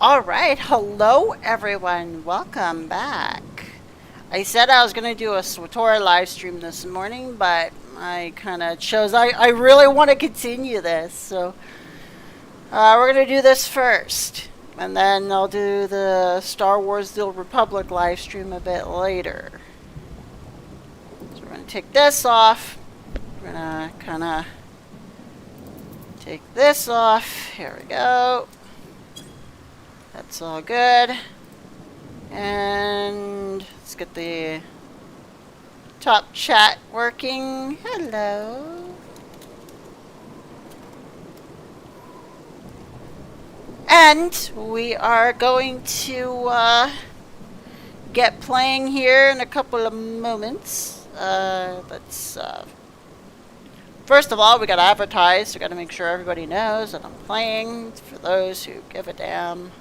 Alright, hello everyone, welcome back. I said I was going to do a SWTOR live stream this morning, but I kind of chose, I really want to continue this, so we're going to do this first. And then I'll do the Star Wars The Old Republic live stream a bit later. So we're going to take this off. We're going to kind of take this off. Here we go. That's all good. And let's get the top chat working. Hello. And we are going to get playing here in a couple of moments. First of all, we got to advertise. We got to make sure everybody knows that I'm playing. For those who give a damn.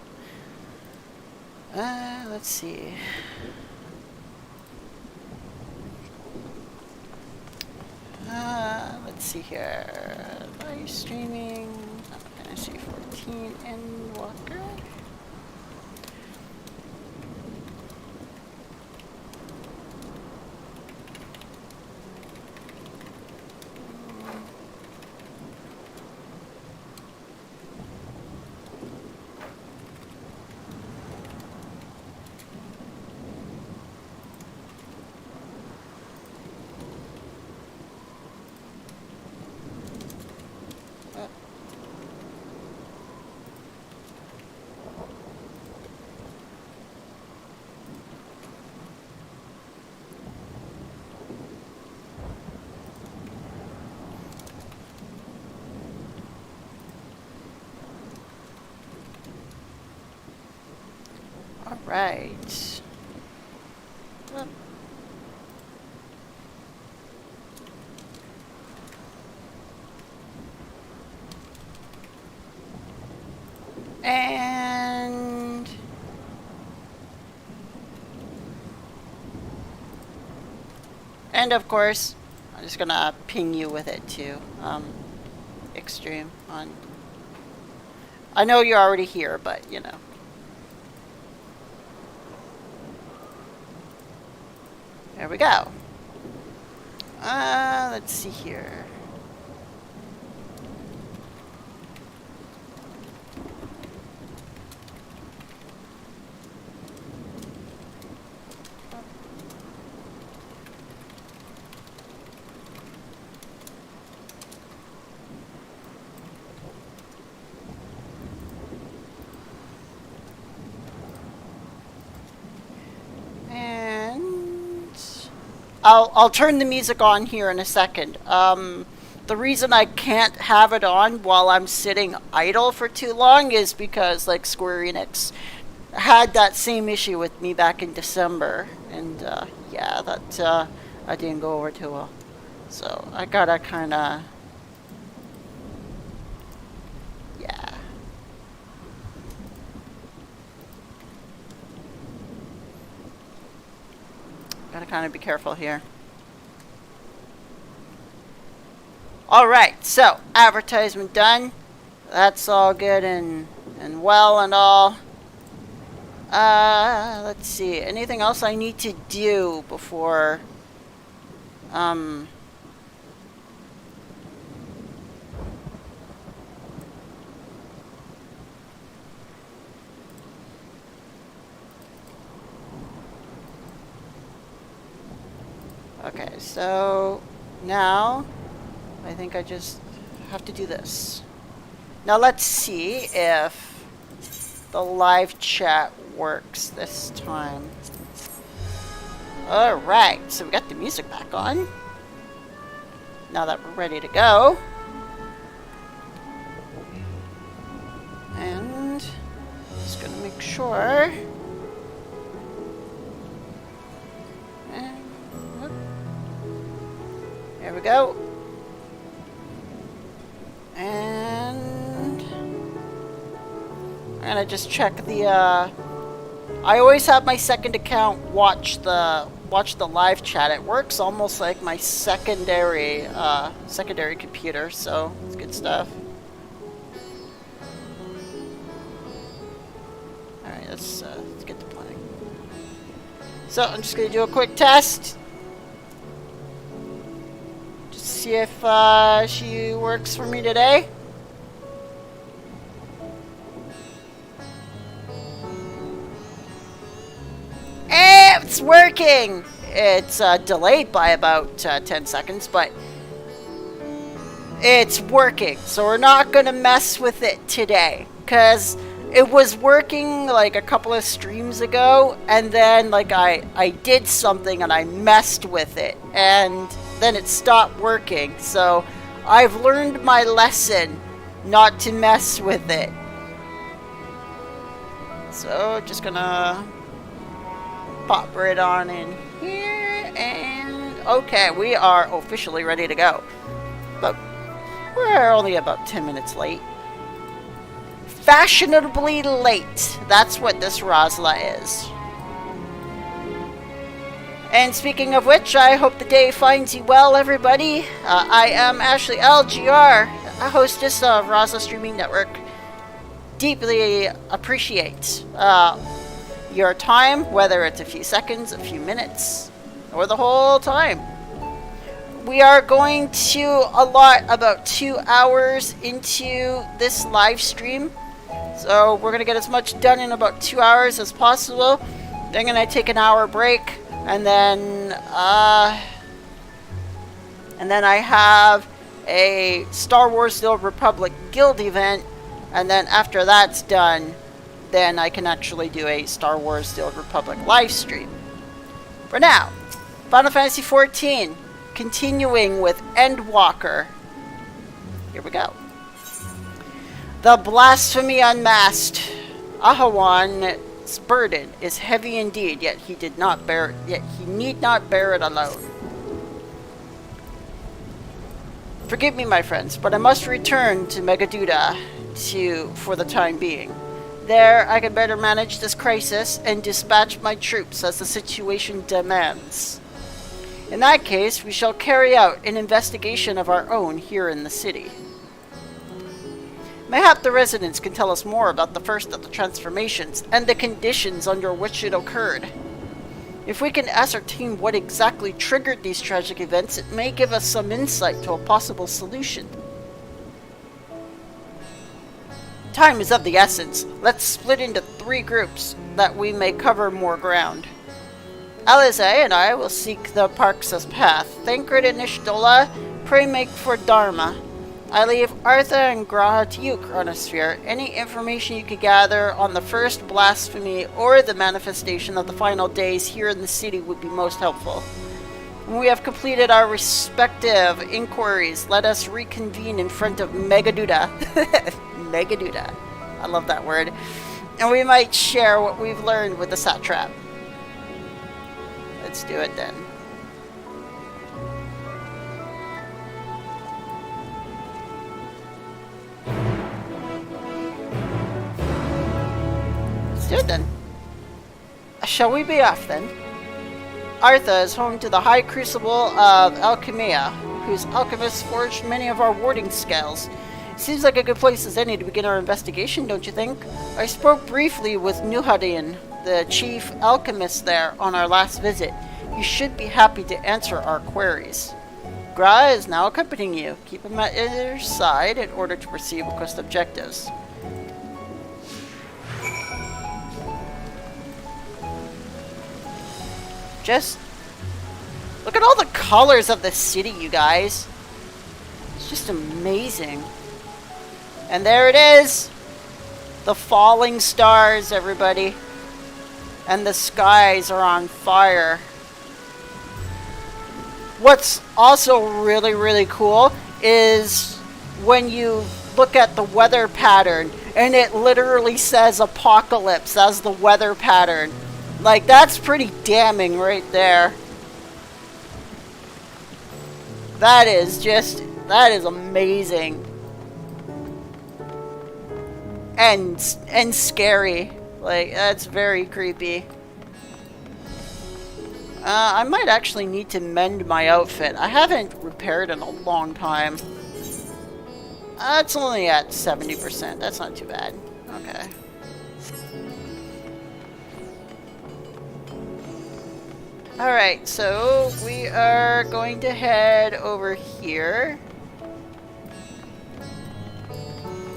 Let's see. Let's see here. Live streaming. Fantasy 14 Endwalker. Right. And of course, I'm just gonna ping you with it too. Extreme on. I know you're already here, but you know. There we go. Let's see here. I'll turn the music on here in a second. The reason I can't have it on while I'm sitting idle for too long is because, like, Square Enix had that same issue with me back in December, and yeah, that didn't go over too well. So I gotta kind of, yeah. Gotta kind of be careful here. Alright, so advertisement done. That's all good and well and all. Let's see. Anything else I need to do before Okay, so now I think I just have to do this. Now let's see if the live chat works this time. Alright, so we got the music back on. Now that we're ready to go. And just gonna make sure. There we go. And I'm gonna just check the I always have my second account watch the live chat. It works almost like my secondary computer, so it's good stuff. let's get to playing. So I'm just gonna do a quick test. Just see if she works for me today. It's working! It's delayed by about 10 seconds, but it's working. So we're not going to mess with it today, because it was working like a couple of streams ago, and then like I did something and I messed with it, and then it stopped working. So I've learned my lesson not to mess with it. So just gonna pop right on in here, and okay, we are officially ready to go. But we're only about 10 minutes late. Fashionably late. That's what this Rosyla is. And speaking of which, I hope the day finds you well, everybody. I am Ashley LGR, a hostess of Rosyla Streaming Network. Deeply appreciate your time, whether it's a few seconds, a few minutes, or the whole time. We are going to allot about 2 hours into this live stream. So we're going to get as much done in about 2 hours as possible. Then going to take an hour break, and then I have a Star Wars: The Old Republic Guild event, and then after that's done, then I can actually do a Star Wars: The Old Republic live stream. For now, Final Fantasy XIV, continuing with Endwalker. Here we go. The blasphemy unmasked. Ahawan's burden is heavy indeed, yet he need not bear it alone. Forgive me, my friends, but I must return to Megaduda for the time being. There, I can better manage this crisis and dispatch my troops as the situation demands. In that case, we shall carry out an investigation of our own here in the city. Mayhap the residents can tell us more about the first of the transformations and the conditions under which it occurred. If we can ascertain what exactly triggered these tragic events, it may give us some insight to a possible solution. Time is of the essence. Let's split into 3 groups, that we may cover more ground. Alize and I will seek the Parks's path. Thancred and Ishtola, pray make for Dharma. I leave Artha and Graha to you, Chronosphere. Any information you could gather on the first blasphemy or the manifestation of the final days here in the city would be most helpful. When we have completed our respective inquiries, let us reconvene in front of Megaduda. Megaduda. I love that word. And we might share what we've learned with the satrap. Let's do it then. Let's do it then. Shall we be off then? Artha is home to the High Crucible of Alchemia, whose alchemists forged many of our warding scales. Seems like a good place as any to begin our investigation, don't you think? I spoke briefly with Nuhadin, the chief alchemist there, on our last visit. You should be happy to answer our queries. Gra is now accompanying you. Keep him at your side in order to proceed with quest objectives. Just look at all the colors of the city, you guys. It's just amazing. And there it is. The falling stars, everybody. And the skies are on fire. What's also really, really cool is when you look at the weather pattern and it literally says apocalypse as the weather pattern. Like, that's pretty damning right there. That is amazing. And scary. Like, that's very creepy. I might actually need to mend my outfit. I haven't repaired in a long time. It's only at 70%. That's not too bad. Okay. Alright, so we are going to head over here.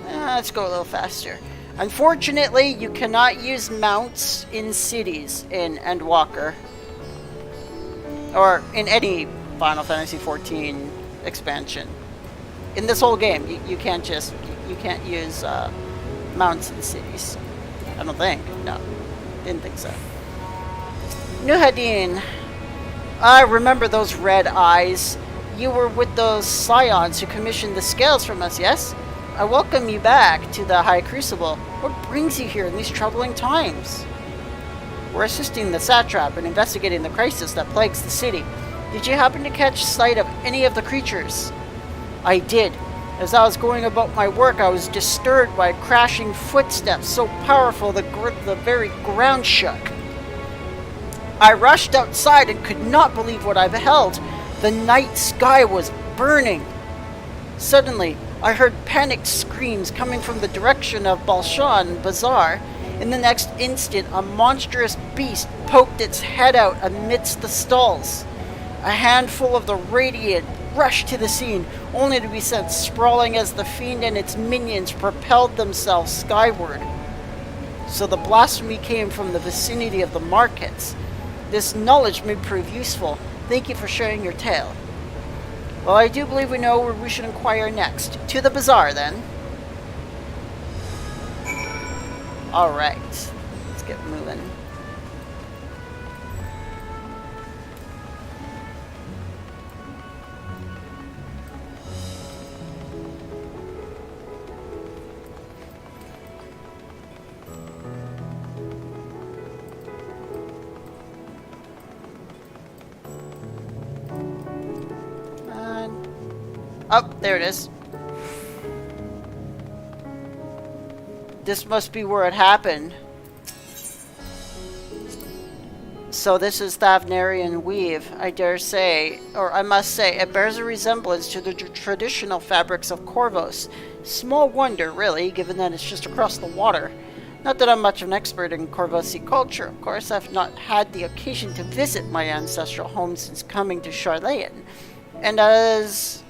Let's go a little faster. Unfortunately, you cannot use mounts in cities in Endwalker. Or in any Final Fantasy XIV expansion. In this whole game, you can't use mounts in cities. I don't think. No. Didn't think so. Nuhadin. I remember those red eyes. You were with those scions who commissioned the scales from us, yes? I welcome you back to the High Crucible. What brings you here in these troubling times? We're assisting the satrap in investigating the crisis that plagues the city. Did you happen to catch sight of any of the creatures? I did. As I was going about my work, I was disturbed by crashing footsteps so powerful the very ground shook. I rushed outside and could not believe what I beheld. The night sky was burning. Suddenly, I heard panicked screams coming from the direction of Balshan Bazaar. In the next instant, a monstrous beast poked its head out amidst the stalls. A handful of the Radiant rushed to the scene, only to be sent sprawling as the fiend and its minions propelled themselves skyward. So the blasphemy came from the vicinity of the markets. This knowledge may prove useful. Thank you for sharing your tale. Well, I do believe we know where we should inquire next. To the bazaar, then. Alright. Let's get moving. Oh, there it is. This must be where it happened. So this is Fandaniel weave, I dare say, or I must say, it bears a resemblance to the traditional fabrics of Corvos. Small wonder, really, given that it's just across the water. Not that I'm much of an expert in Corvosi culture, of course. I've not had the occasion to visit my ancestral home since coming to Charlayan. And as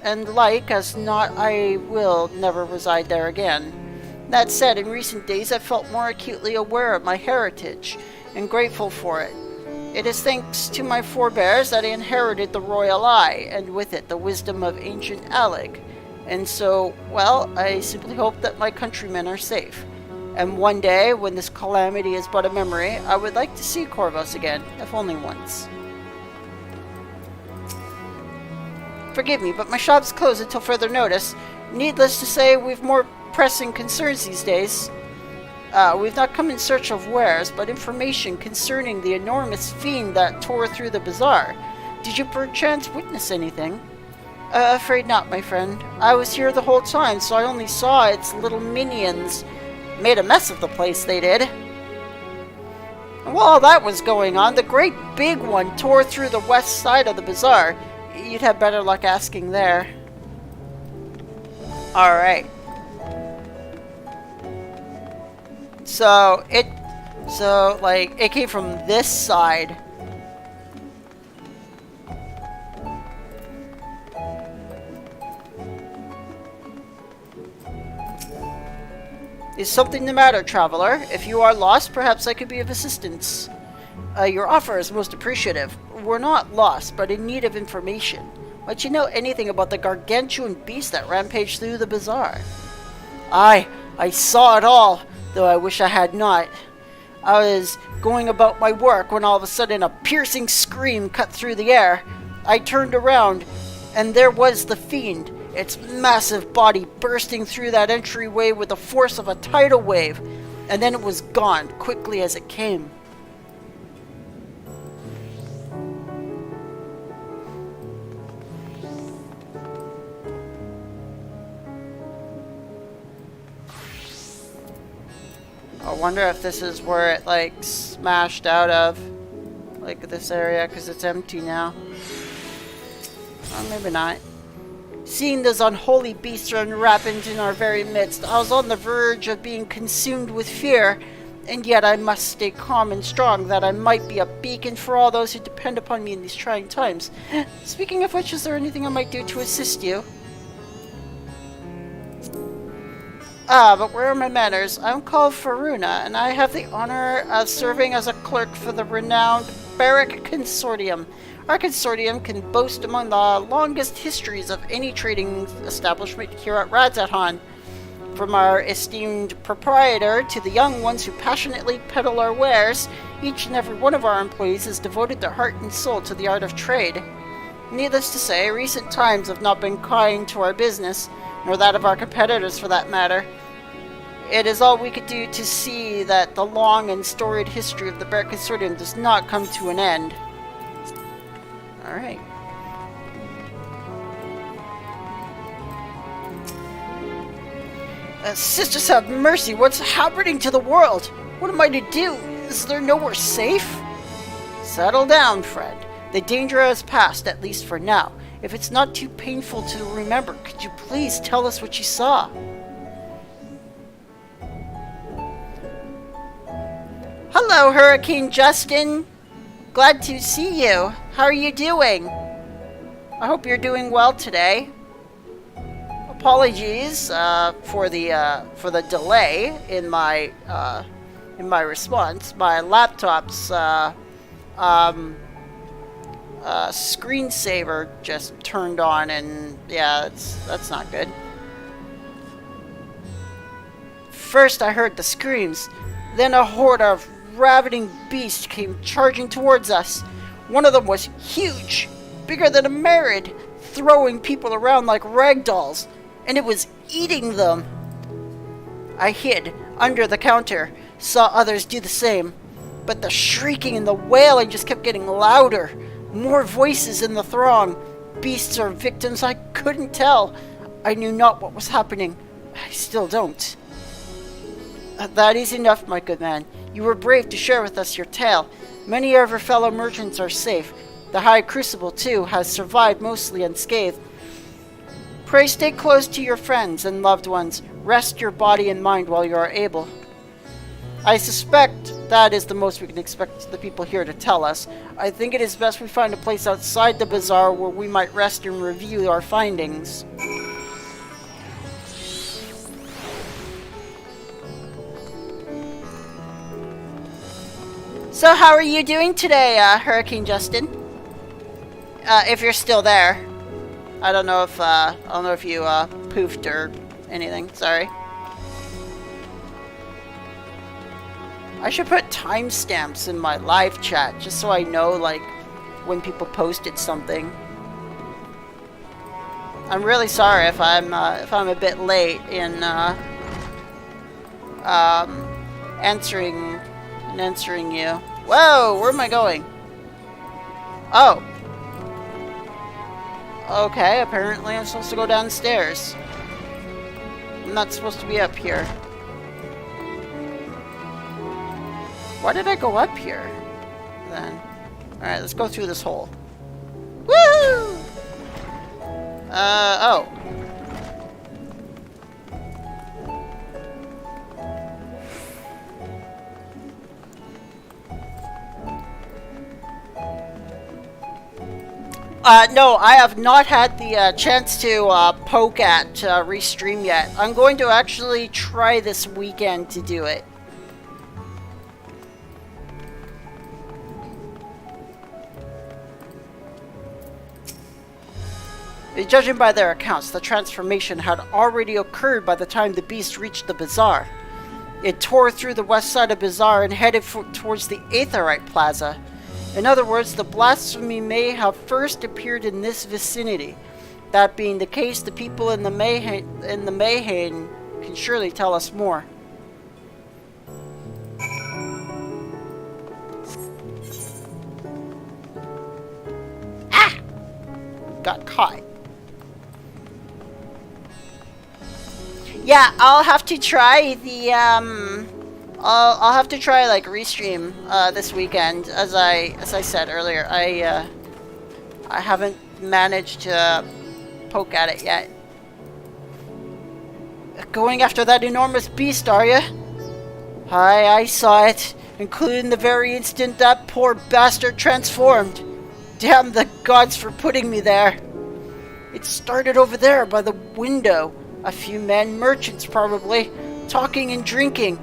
not, I will never reside there again. That said, in recent days I've felt more acutely aware of my heritage, and grateful for it. It is thanks to my forebears that I inherited the royal eye, and with it the wisdom of ancient Alig. And so, well, I simply hope that my countrymen are safe. And one day, when this calamity is but a memory, I would like to see Corvos again, if only once. Forgive me, but my shop's closed until further notice. Needless to say, we've more pressing concerns these days. We've not come in search of wares, but information concerning the enormous fiend that tore through the bazaar. Did you perchance witness anything? Afraid not, my friend. I was here the whole time, so I only saw its little minions. Made a mess of the place, they did. And while all that was going on, the great big one tore through the west side of the bazaar. You'd have better luck asking there. Alright. So, it came from this side. Is something the matter, traveler? If you are lost, perhaps I could be of assistance. Your offer is most appreciative. We're not lost, but in need of information. Might you know anything about the gargantuan beast that rampaged through the bazaar? Aye, I saw it all, though I wish I had not. I was going about my work when all of a sudden a piercing scream cut through the air. I turned around, and there was the fiend, its massive body bursting through that entryway with the force of a tidal wave, and then it was gone, quickly as it came. I wonder if this is where it, like, smashed out of, like, this area, because it's empty now. Or maybe not. Seeing those unholy beasts run rampant in our very midst, I was on the verge of being consumed with fear. And yet I must stay calm and strong, that I might be a beacon for all those who depend upon me in these trying times. Speaking of which, is there anything I might do to assist you? Ah, but where are my manners? I'm called Faruna, and I have the honor of serving as a clerk for the renowned Barrack Consortium. Our consortium can boast among the longest histories of any trading establishment here at Radzathan. From our esteemed proprietor to the young ones who passionately peddle our wares, each and every one of our employees has devoted their heart and soul to the art of trade. Needless to say, recent times have not been kind to our business, nor that of our competitors for that matter. It is all we could do to see that the long and storied history of the Barrack Consortium does not come to an end. Alright. Sisters have mercy, what's happening to the world? What am I to do? Is there nowhere safe? Settle down, friend. The danger has passed, at least for now. If it's not too painful to remember, could you please tell us what you saw? Hello, Hurricane Justin. Glad to see you. How are you doing? I hope you're doing well today. Apologies for the delay in my response. My laptop's screensaver just turned on, and yeah, that's not good. First, I heard the screams. Then a horde of ravening beasts came charging towards us. One of them was huge, bigger than a Merid, throwing people around like rag dolls, and it was eating them. I hid under the counter, saw others do the same, but the shrieking and the wailing just kept getting louder. More voices in the throng. Beasts or victims, I couldn't tell. I knew not what was happening. I still don't. That is enough, my good man. You were brave to share with us your tale. Many of our fellow merchants are safe. The High Crucible, too, has survived mostly unscathed. Pray stay close to your friends and loved ones. Rest your body and mind while you are able. I suspect that is the most we can expect the people here to tell us. I think it is best we find a place outside the bazaar where we might rest and review our findings. So how are you doing today, Hurricane Justin? If you're still there. I don't know if you poofed or anything. Sorry. I should put timestamps in my live chat just so I know, like, when people posted something. I'm really sorry if I'm a bit late in answering you. Whoa, where am I going? Oh. Okay, apparently I'm supposed to go downstairs. I'm not supposed to be up here. Why did I go up here, then? Alright, let's go through this hole. Woo! Oh. No, I have not had the chance to poke at Restream yet. I'm going to actually try this weekend to do it. Judging by their accounts, the transformation had already occurred by the time the beast reached the bazaar. It tore through the west side of bazaar and headed towards the Aetherite Plaza. In other words, the blasphemy may have first appeared in this vicinity. That being the case, the people in the Mayhain can surely tell us more. Ah! Got caught. Yeah, I'll have to try the I'll have to try like Restream this weekend. As I said earlier, I haven't managed to poke at it yet. Going after that enormous beast, are you? I saw it, including the very instant that poor bastard transformed. Damn the gods for putting me there. It started over there by the window. A few men, merchants probably, talking and drinking.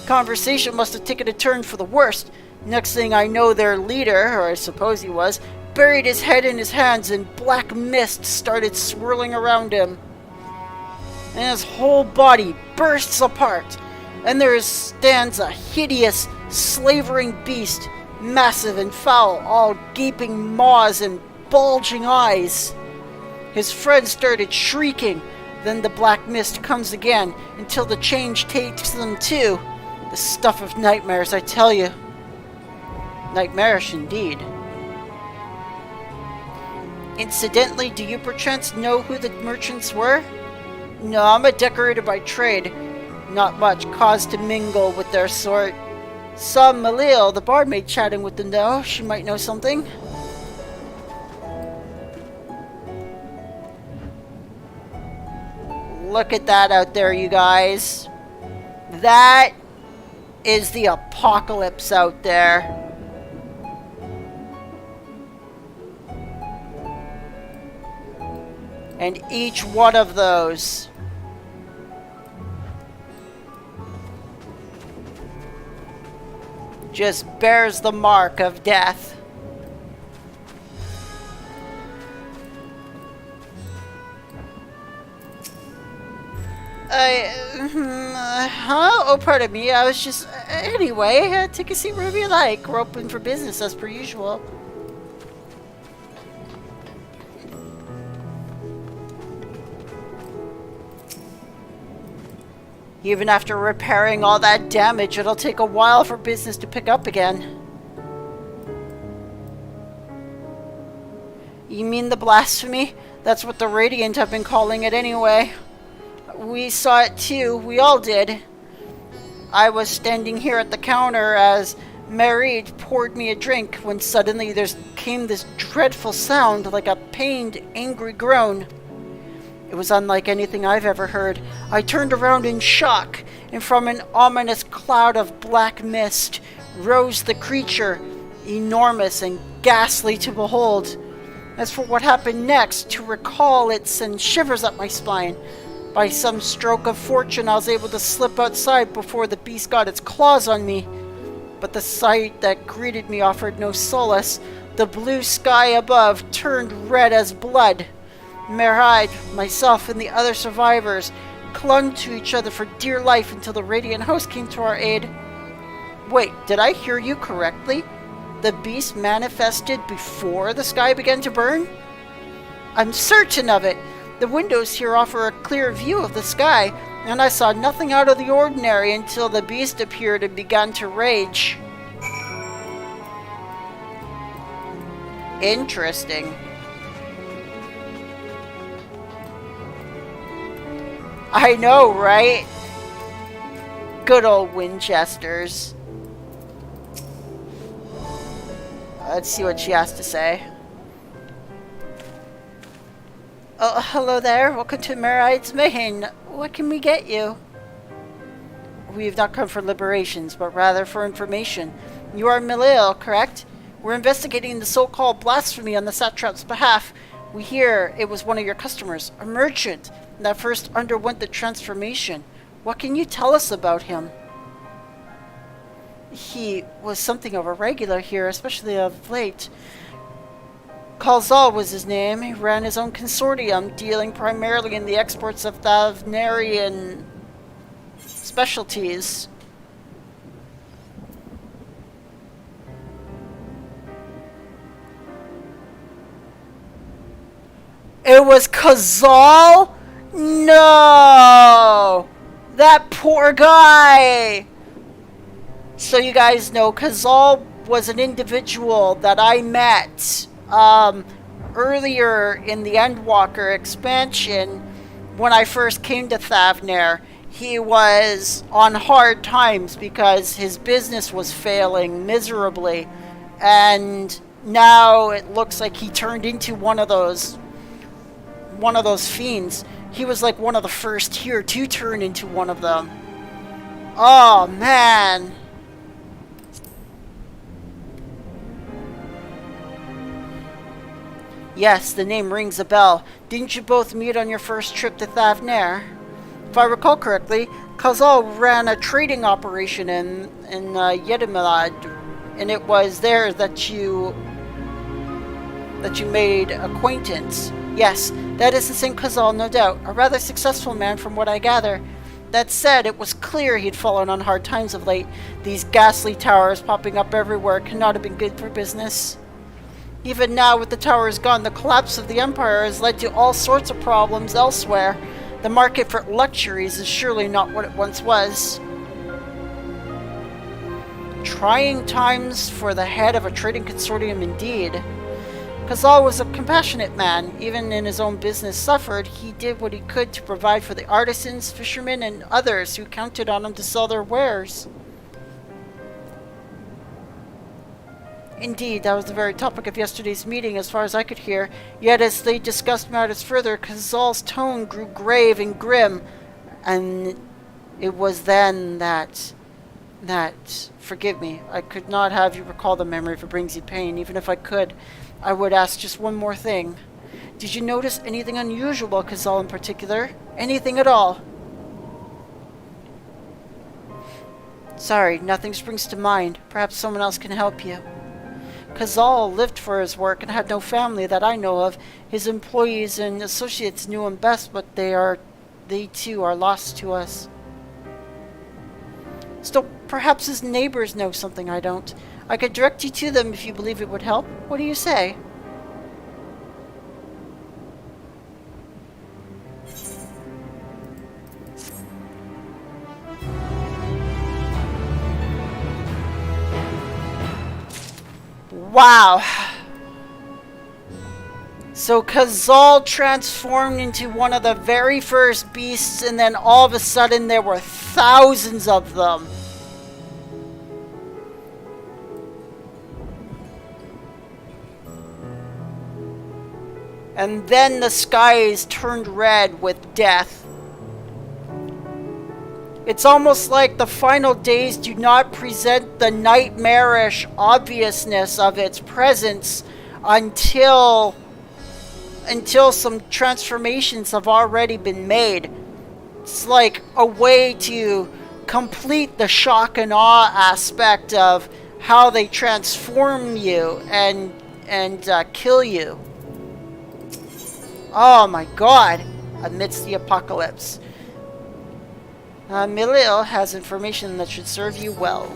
Conversation must have taken a turn for the worst. Next thing I know, their leader, or I suppose he was, buried his head in his hands and black mist started swirling around him. And his whole body bursts apart, and there stands a hideous, slavering beast, massive and foul, all gaping maws and bulging eyes. His friends started shrieking, then the black mist comes again, until the change takes them too. The stuff of nightmares, I tell you. Nightmarish indeed. Incidentally, do you perchance know who the merchants were? No, I'm a decorator by trade. Not much cause to mingle with their sort. Saw Malil, the barmaid, chatting with them though. She might know something. Look at that out there, you guys. That is the apocalypse out there. And each one of those just bears the mark of death. Oh, pardon me. I was just... Anyway, take a seat wherever you like. We're open for business as per usual. Even after repairing all that damage, it'll take a while for business to pick up again. You mean the blasphemy? That's what the Radiant have been calling it anyway. We saw it too. We all did. I was standing here at the counter as Marid poured me a drink when suddenly there came this dreadful sound like a pained, angry groan. It was unlike anything I've ever heard. I turned around in shock, and from an ominous cloud of black mist rose the creature, enormous and ghastly to behold. As for what happened next, to recall it sent shivers up my spine. By some stroke of fortune, I was able to slip outside before the beast got its claws on me. But the sight that greeted me offered no solace. The blue sky above turned red as blood. Meride, myself, and the other survivors clung to each other for dear life until the Radiant host came to our aid. Wait, did I hear you correctly? The beast manifested before the sky began to burn? I'm certain of it. The windows here offer a clear view of the sky, and I saw nothing out of the ordinary until the beast appeared and began to rage. Interesting. I know, right? Good old Winchesters. Let's see what she has to say. Oh, hello there. Welcome to Maride's Main. What can we get you? We've not come for liberations, but rather for information. You are Milil, correct? We're investigating the so-called blasphemy on the satrap's behalf. We hear it was one of your customers, a merchant, that first underwent the transformation. What can you tell us about him? He was something of a regular here, especially of late. Kalzal was his name. He ran his own consortium, dealing primarily in the exports of Thavnarian specialties. It was Kazal? No! That poor guy! So you guys know, Kazal was an individual that I met earlier in the Endwalker expansion when I first came to Thavner. He was on hard times because his business was failing miserably, and now it looks like he turned into one of those fiends. He was like one of the first here to turn into one of them. Oh, man. Yes, the name rings a bell. Didn't you both meet on your first trip to Thavnair? If I recall correctly, Khazal ran a trading operation in Yedimilad, and it was there that you made acquaintance. Yes, that is the same Khazal, no doubt. A rather successful man from what I gather. That said, it was clear he'd fallen on hard times of late. These ghastly towers popping up everywhere cannot have been good for business. Even now, with the towers gone, the collapse of the Empire has led to all sorts of problems elsewhere. The market for luxuries is surely not what it once was. Trying times for the head of a trading consortium indeed. Khazal was a compassionate man. Even in his own business suffered, he did what he could to provide for the artisans, fishermen, and others who counted on him to sell their wares. Indeed, that was the very topic of yesterday's meeting, as far as I could hear. Yet as they discussed matters further, Khazal's tone grew grave and grim, and it was then that... Forgive me, I could not have you recall the memory if it brings you pain. Even if I could, I would ask just one more thing. Did you notice anything unusual, Khazal in particular? Anything at all? Sorry, nothing springs to mind. Perhaps someone else can help you. Khazal lived for his work and had no family that I know of. His employees and associates knew him best, but they too are lost to us. Still, perhaps his neighbors know something I don't. I could direct you to them if you believe it would help. What do you say? Wow. So Khazal transformed into one of the very first beasts, and then all of a sudden there were thousands of them. And then the skies turned red with death. It's almost like the final days do not present the nightmarish obviousness of its presence until some transformations have already been made. It's like a way to complete the shock and awe aspect of how they transform you and kill you. Oh my god, amidst the apocalypse. Milil has information that should serve you well.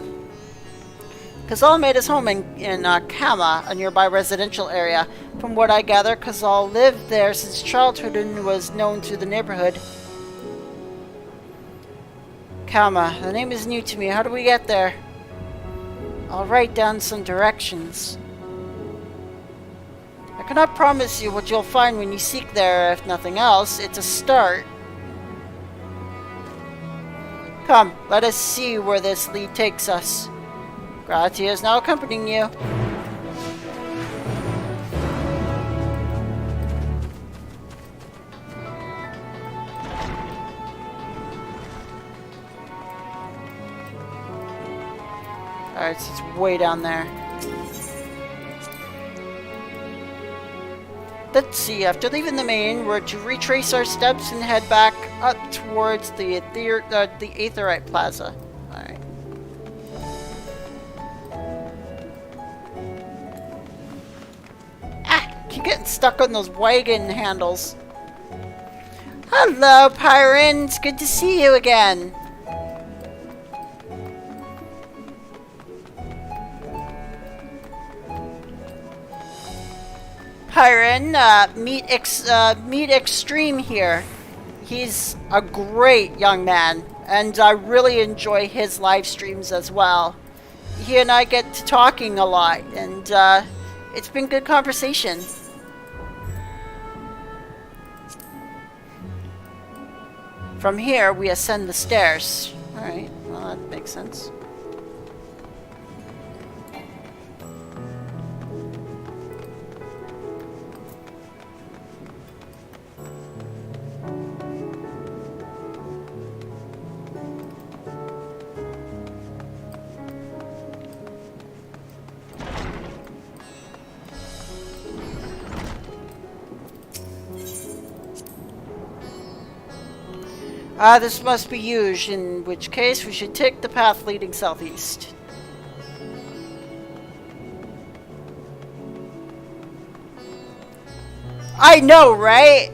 Khazal made his home in Kama, a nearby residential area. From what I gather, Khazal lived there since childhood and was known to the neighborhood. Kama, the name is new to me. How do we get there? I'll write down some directions. I cannot promise you what you'll find when you seek there. If nothing else, it's a start. Come, let us see where this lead takes us. Gratia is now accompanying you. Alright, so it's way down there. Let's see, after leaving the main, we're to retrace our steps and head back up towards the Aetherite Plaza. Alright. Ah! Keep getting stuck on those wagon handles. Hello, Pyron! It's good to see you again! Pyron, meet Extreme here. He's a great young man, and I really enjoy his live streams as well. He and I get to talking a lot, and it's been good conversation. From here, we ascend the stairs. Alright, well that makes sense. This must be huge, in which case we should take the path leading southeast. I know, right?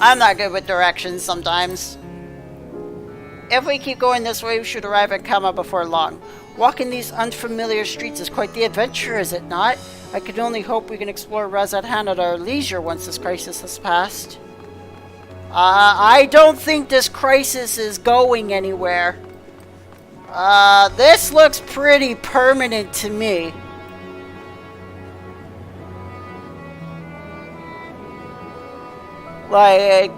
I'm not good with directions sometimes. If we keep going this way, we should arrive at Kama before long. Walking these unfamiliar streets is quite the adventure, is it not? I can only hope we can explore Razathan at our leisure once this crisis has passed. I don't think this crisis is going anywhere. This looks pretty permanent to me. Like,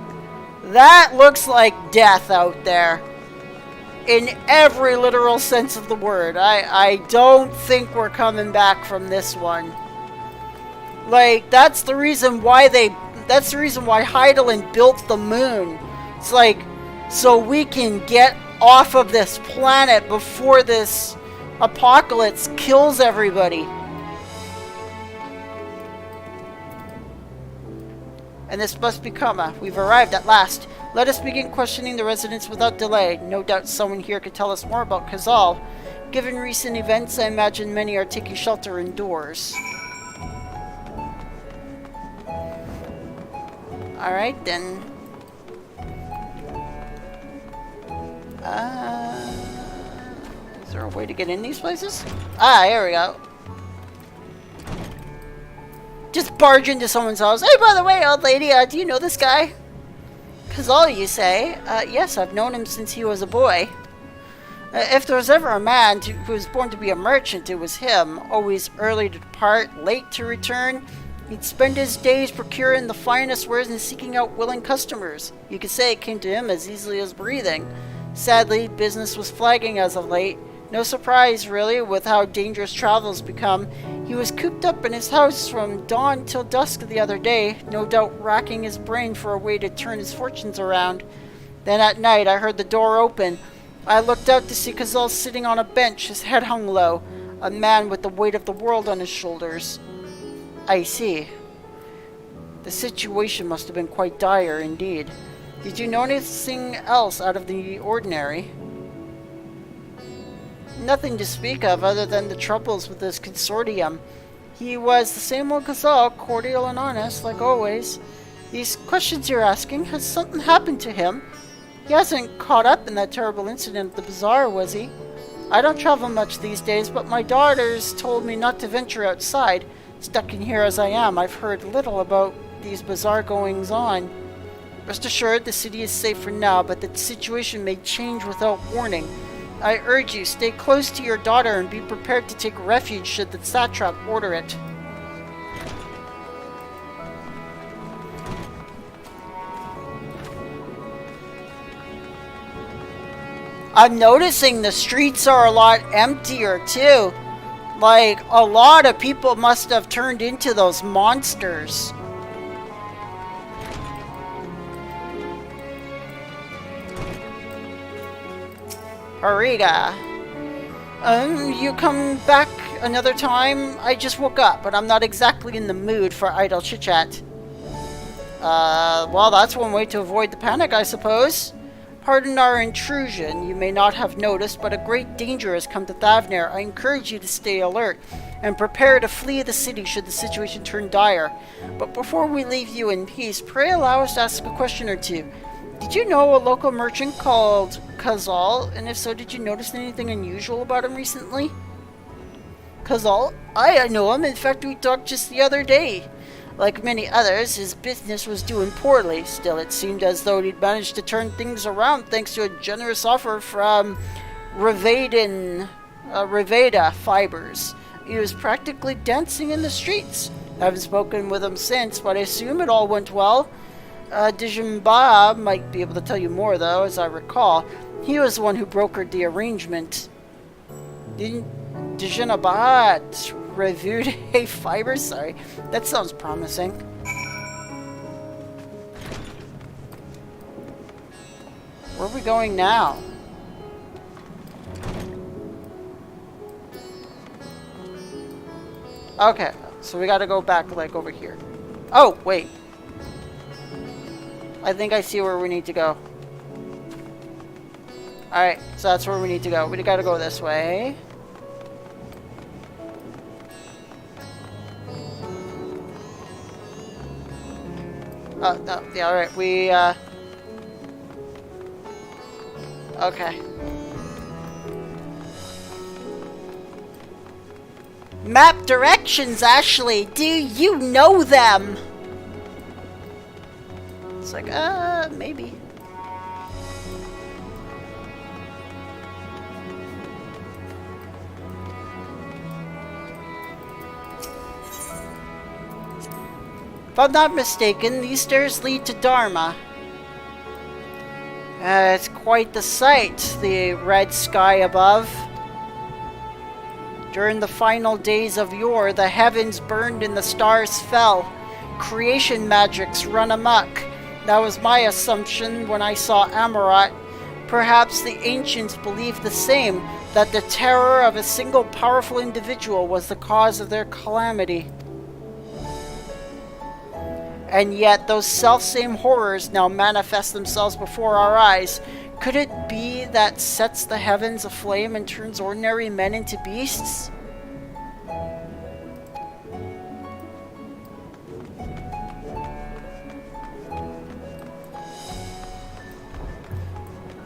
that looks like death out there. In every literal sense of the word. I don't think we're coming back from this one. Like, that's the reason why Heidelin built the moon. It's like, so we can get off of this planet before this apocalypse kills everybody. And this must be Kama. We've arrived at last. Let us begin questioning the residents without delay. No doubt someone here could tell us more about Kazal. Given recent events, I imagine many are taking shelter indoors. Alright then. Is there a way to get in these places? Ah, here we go. Just barge into someone's house. Hey, by the way, old lady, do you know this guy? Kazal, you say? Yes, I've known him since he was a boy. If there was ever a man who was born to be a merchant, it was him. Always early to depart, late to return. He'd spend his days procuring the finest wares and seeking out willing customers. You could say it came to him as easily as breathing. Sadly, business was flagging as of late. No surprise, really, with how dangerous travel's become. He was cooped up in his house from dawn till dusk the other day, no doubt racking his brain for a way to turn his fortunes around. Then at night, I heard the door open. I looked out to see Kazal sitting on a bench, his head hung low, a man with the weight of the world on his shoulders. I see. The situation must have been quite dire indeed. Did you know anything else out of the ordinary? Nothing to speak of other than the troubles with his consortium. He was the same old Kazal, cordial and honest, like always. These questions you're asking, has something happened to him? He hasn't caught up in that terrible incident at the bazaar, was he? I don't travel much these days, but my daughters told me not to venture outside. Stuck in here as I am, I've heard little about these bazaar goings-on. Rest assured, the city is safe for now, but the situation may change without warning. I urge you, stay close to your daughter and be prepared to take refuge should the satrap order it. I'm noticing the streets are a lot emptier too. Like, a lot of people must have turned into those monsters. Hariga. You come back another time? I just woke up, but I'm not exactly in the mood for idle chit-chat. Well, that's one way to avoid the panic, I suppose. Pardon our intrusion. You may not have noticed, but a great danger has come to Thavner. I encourage you to stay alert and prepare to flee the city should the situation turn dire. But before we leave you in peace, pray allow us to ask a question or two. Did you know a local merchant called Kazal? And if so, did you notice anything unusual about him recently? Kazal? I know him. In fact, we talked just the other day. Like many others, his business was doing poorly. Still, it seemed as though he'd managed to turn things around thanks to a generous offer from Reveda Fibers. He was practically dancing in the streets. I haven't spoken with him since, but I assume it all went well. Dijimba might be able to tell you more, though, as I recall. He was the one who brokered the arrangement. Dijimba reviewed fibers? Sorry. That sounds promising. Where are we going now? Okay, so we gotta go back, like, over here. Oh, wait. I think I see where we need to go. Alright, so that's where we need to go. We gotta go this way. Oh, no, yeah, alright, we, okay. Map directions, Ashley! Do you know them? It's like, maybe. If I'm not mistaken, these stairs lead to Dharma. It's quite the sight, the red sky above. During the final days of yore, the heavens burned and the stars fell. Creation magics run amok. That was my assumption when I saw Amarat. Perhaps the ancients believed the same, that the terror of a single powerful individual was the cause of their calamity. And yet those selfsame horrors now manifest themselves before our eyes. Could it be that sets the heavens aflame and turns ordinary men into beasts?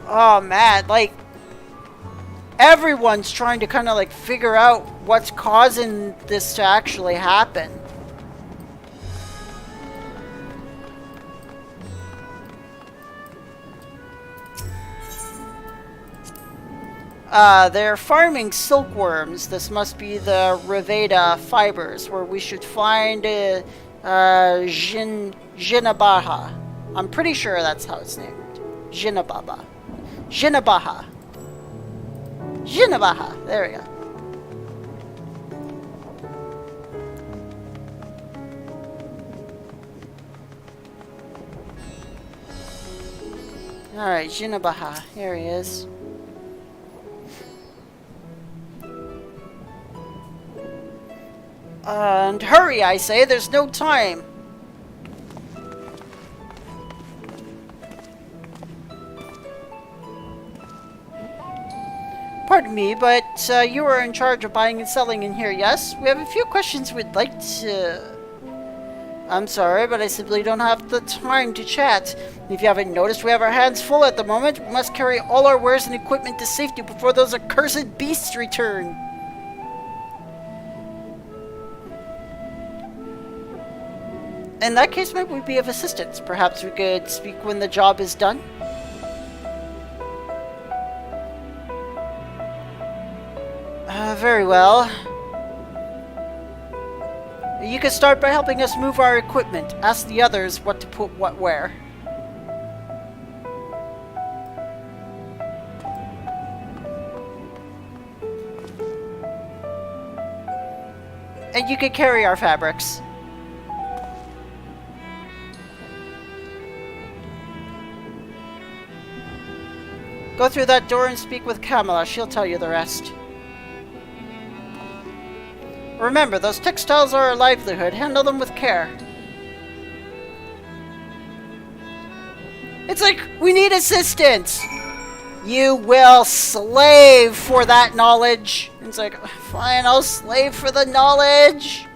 Oh man, like, everyone's trying to kind of like figure out what's causing this to actually happen. They're farming silkworms. This must be the Riveda fibers, where we should find Jinabaha. I'm pretty sure that's how it's named. Jinabaha. Jinabaha. Jinabaha. There we go. Alright, Jinabaha. Here he is. And hurry, I say, there's no time. Pardon me, but you are in charge of buying and selling in here, yes? We have a few questions we'd like to... I'm sorry, but I simply don't have the time to chat. If you haven't noticed, we have our hands full at the moment. We must carry all our wares and equipment to safety before those accursed beasts return. In that case, maybe we'd be of assistance. Perhaps we could speak when the job is done. Very well. You can start by helping us move our equipment. Ask the others what to put what where. And you can carry our fabrics. Go through that door and speak with Kamala. She'll tell you the rest. Remember, those textiles are our livelihood. Handle them with care. It's like, we need assistance! You will slave for that knowledge! It's like, fine, I'll slave for the knowledge!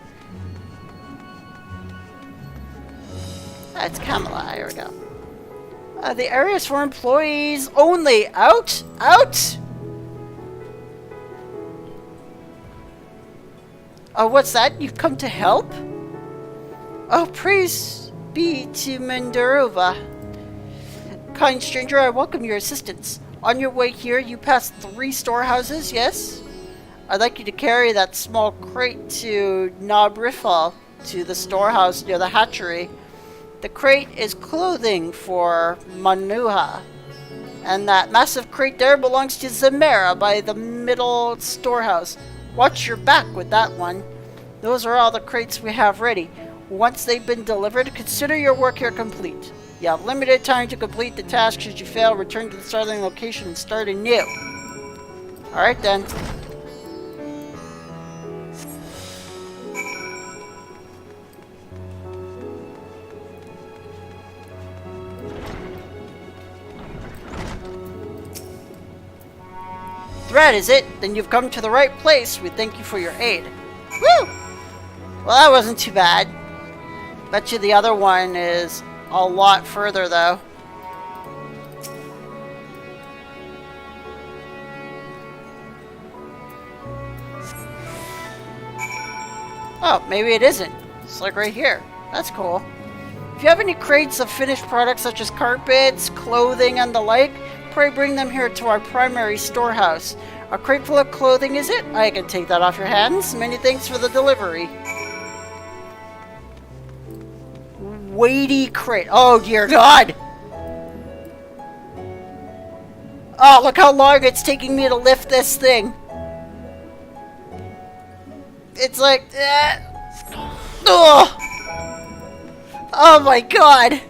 It's Kamala. Here we go. The area is for employees only. Out! Out! Oh, what's that? You've come to help? Oh, praise be to Mandurova. Kind stranger, I welcome your assistance. On your way here, you pass 3 storehouses, yes? I'd like you to carry that small crate to Nabrifal, to the storehouse near the hatchery. The crate is clothing for Manuha. And that massive crate there belongs to Zamera by the middle storehouse. Watch your back with that one. Those are all the crates we have ready. Once they've been delivered, consider your work here complete. You have limited time to complete the task. Should you fail, return to the starting location and start anew. Alright then. threat, is it? Then you've come to the right place. We thank you for your aid. Woo! Well, that wasn't too bad. Bet you the other one is a lot further, though. Oh, maybe it isn't. It's like right here. That's cool. If you have any crates of finished products such as carpets, clothing, and the like, pray bring them here to our primary storehouse. A crate full of clothing, is it? I can take that off your hands. Many thanks for the delivery. Weighty crate. Oh, dear God. Oh, look how long it's taking me to lift this thing. It's like... oh. Oh my God.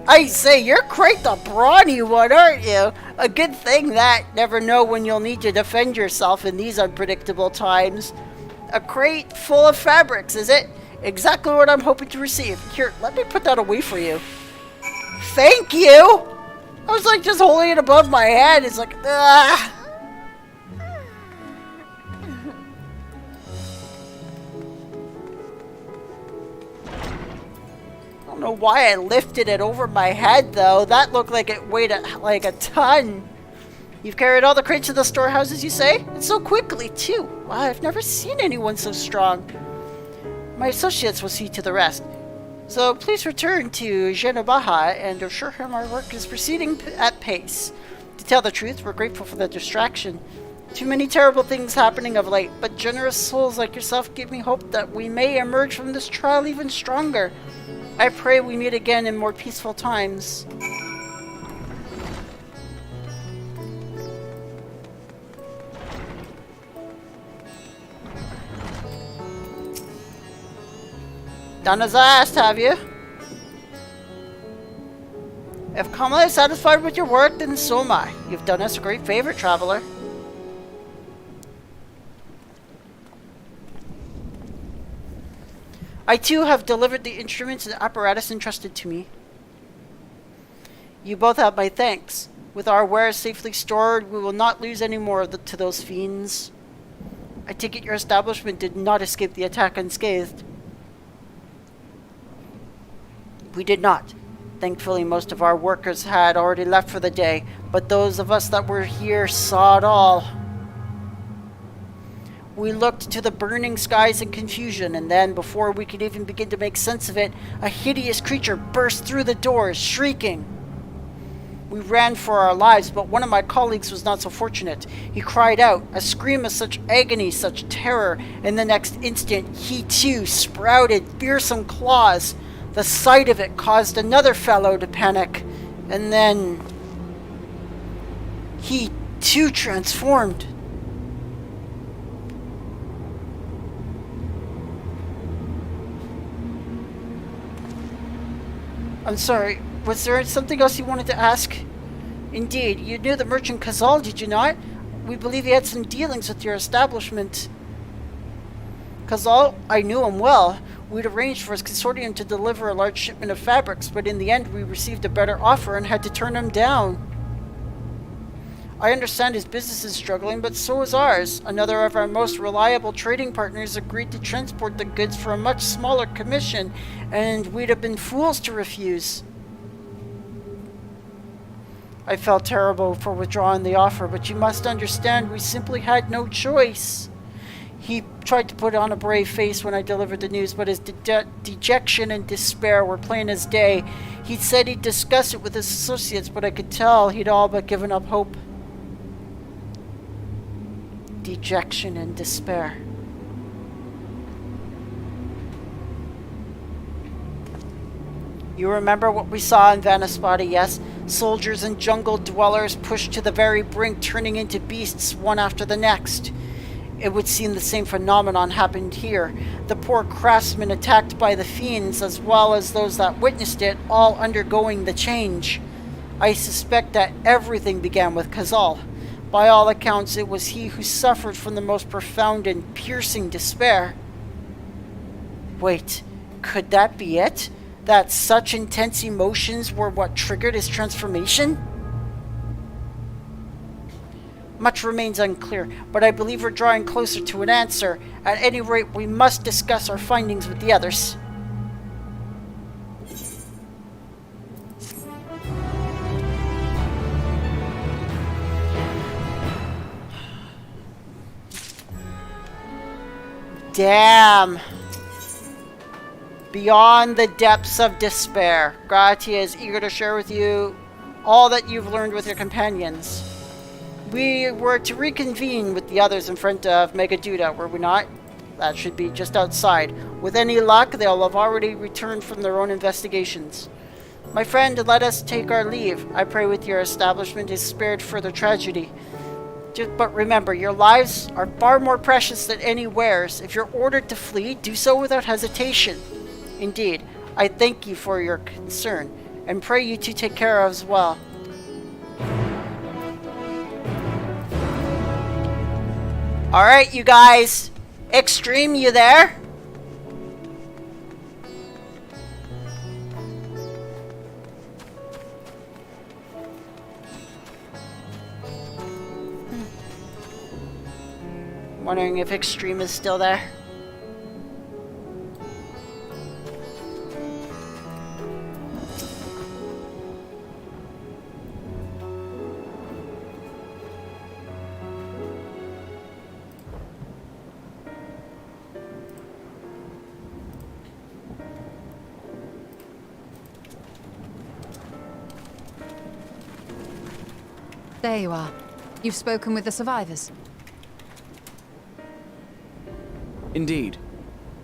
I say, you're quite the brawny one, aren't you? A good thing that. Never know when you'll need to defend yourself in these unpredictable times. A crate full of fabrics, is it? Exactly what I'm hoping to receive. Here, let me put that away for you. Thank you! I was like just holding it above my head. It's like, ah. I don't know why I lifted it over my head, though. That looked like it weighed like a ton. You've carried all the crates to the storehouses, you say? And so quickly, too. Wow, I've never seen anyone so strong. My associates will see to the rest. So please return to Genebaha and assure him our work is proceeding at pace. To tell the truth, we're grateful for the distraction. Too many terrible things happening of late, but generous souls like yourself give me hope that we may emerge from this trial even stronger. I pray we meet again in more peaceful times. Done as I asked, have you? If Kamala is satisfied with your work, then so am I. You've done us a great favor, traveler. I too have delivered the instruments and apparatus entrusted to me. You both have my thanks. With our wares safely stored, we will not lose any more to those fiends. I take it your establishment did not escape the attack unscathed. We did not. Thankfully, most of our workers had already left for the day, but those of us that were here saw it all. We looked to the burning skies in confusion, and then, before we could even begin to make sense of it, a hideous creature burst through the doors, shrieking. We ran for our lives, but one of my colleagues was not so fortunate. He cried out, a scream of such agony, such terror, and the next instant he too sprouted fearsome claws. The sight of it caused another fellow to panic, and then he too transformed. I'm sorry, was there something else you wanted to ask? Indeed, you knew the merchant Kazal, did you not? We believe he had some dealings with your establishment. Kazal, I knew him well. We'd arranged for his consortium to deliver a large shipment of fabrics, but in the end we received a better offer and had to turn him down. I understand his business is struggling, but so is ours. Another of our most reliable trading partners agreed to transport the goods for a much smaller commission, and we'd have been fools to refuse. I felt terrible for withdrawing the offer, but you must understand we simply had no choice. He tried to put on a brave face when I delivered the news, but his dejection and despair were plain as day. He said he'd discuss it with his associates, but I could tell he'd all but given up hope. Dejection and despair. You remember what we saw in Vanaspati, yes? Soldiers and jungle dwellers pushed to the very brink, turning into beasts one after the next. It would seem the same phenomenon happened here. The poor craftsmen attacked by the fiends, as well as those that witnessed it, all undergoing the change. I suspect that everything began with Kazal. By all accounts, it was he who suffered from the most profound and piercing despair. Wait, could that be it? That such intense emotions were what triggered his transformation? Much remains unclear, but I believe we're drawing closer to an answer. At any rate, we must discuss our findings with the others. Damn. Beyond the depths of despair, Gratia is eager to share with you all that you've learned with your companions. We were to reconvene with the others in front of Megaduda, were we not? That should be just outside. With any luck, they'll have already returned from their own investigations. My friend, let us take our leave. I pray with your establishment is spared further tragedy. But remember, your lives are far more precious than any wares. If you're ordered to flee, do so without hesitation. Indeed, I thank you for your concern, and pray you to take care of as well. Alright, you guys. Extreme, you there? Wondering if Extreme is still there. There you are. You've spoken with the survivors. Indeed.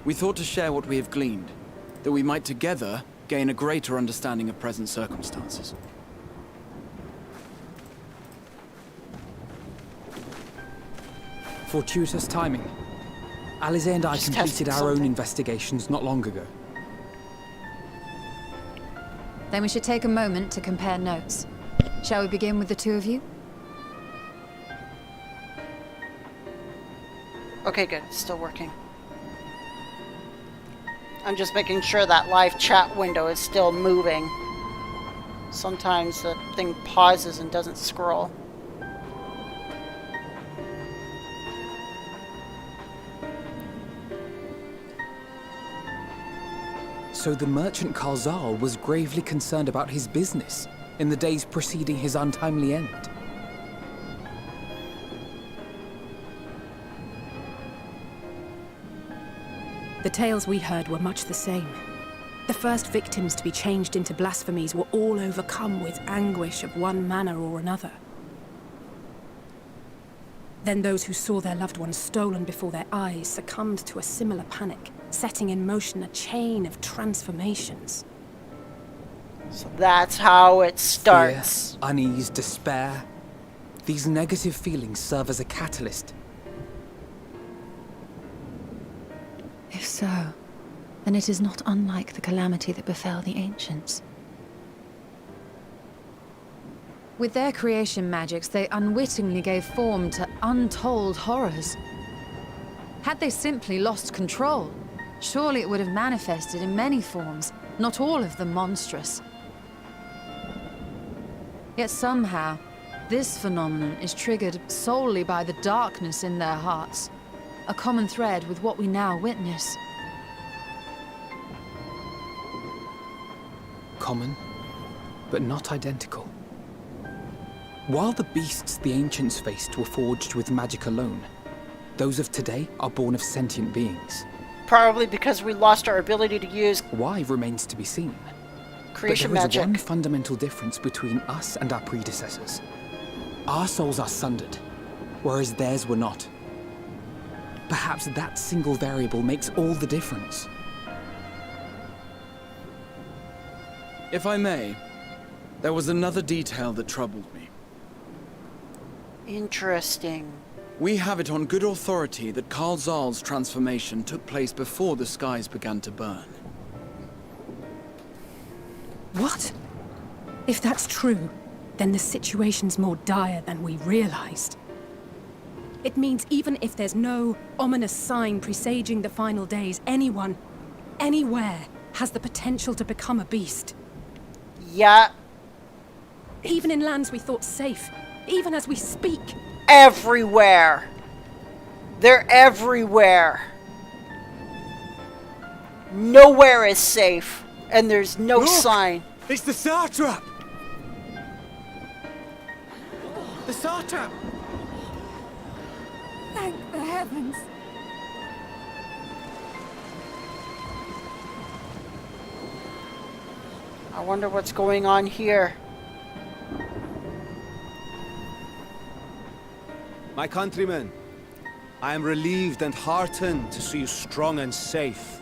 We thought to share what we have gleaned, that we might together gain a greater understanding of present circumstances. Fortuitous timing. Alize and I completed our own investigations not long ago. Then we should take a moment to compare notes. Shall we begin with the two of you? Okay, good. It's still working. I'm just making sure that live chat window is still moving. Sometimes the thing pauses and doesn't scroll. So the merchant Karzal was gravely concerned about his business in the days preceding his untimely end. The tales we heard were much the same. The first victims to be changed into blasphemies were all overcome with anguish of one manner or another. Then those who saw their loved ones stolen before their eyes succumbed to a similar panic, setting in motion a chain of transformations. So that's how it starts. Fear, unease, despair. These negative feelings serve as a catalyst. If so, then it is not unlike the calamity that befell the ancients. With their creation magics, they unwittingly gave form to untold horrors. Had they simply lost control, surely it would have manifested in many forms, not all of them monstrous. Yet somehow, this phenomenon is triggered solely by the darkness in their hearts, a common thread with what we now witness. Common, but not identical. While the beasts the ancients faced were forged with magic alone, those of today are born of sentient beings. Probably because we lost our ability to use Why remains to be seen. creation but there magic. is one fundamental difference between us and our predecessors. Our souls are sundered, whereas theirs were not. Perhaps that single variable makes all the difference. If I may, there was another detail that troubled me. Interesting. We have it on good authority that Karzal's transformation took place before the skies began to burn. What? If that's true, then the situation's more dire than we realized. It means even if there's no ominous sign presaging the final days, anyone, anywhere, has the potential to become a beast. Yeah. Even in lands we thought safe, even as we speak. Everywhere. They're everywhere. Nowhere is safe, and there's no Look! sign. It's the satrap! The satrap! Thank the heavens. I wonder what's going on here. My countrymen, I am relieved and heartened to see you strong and safe.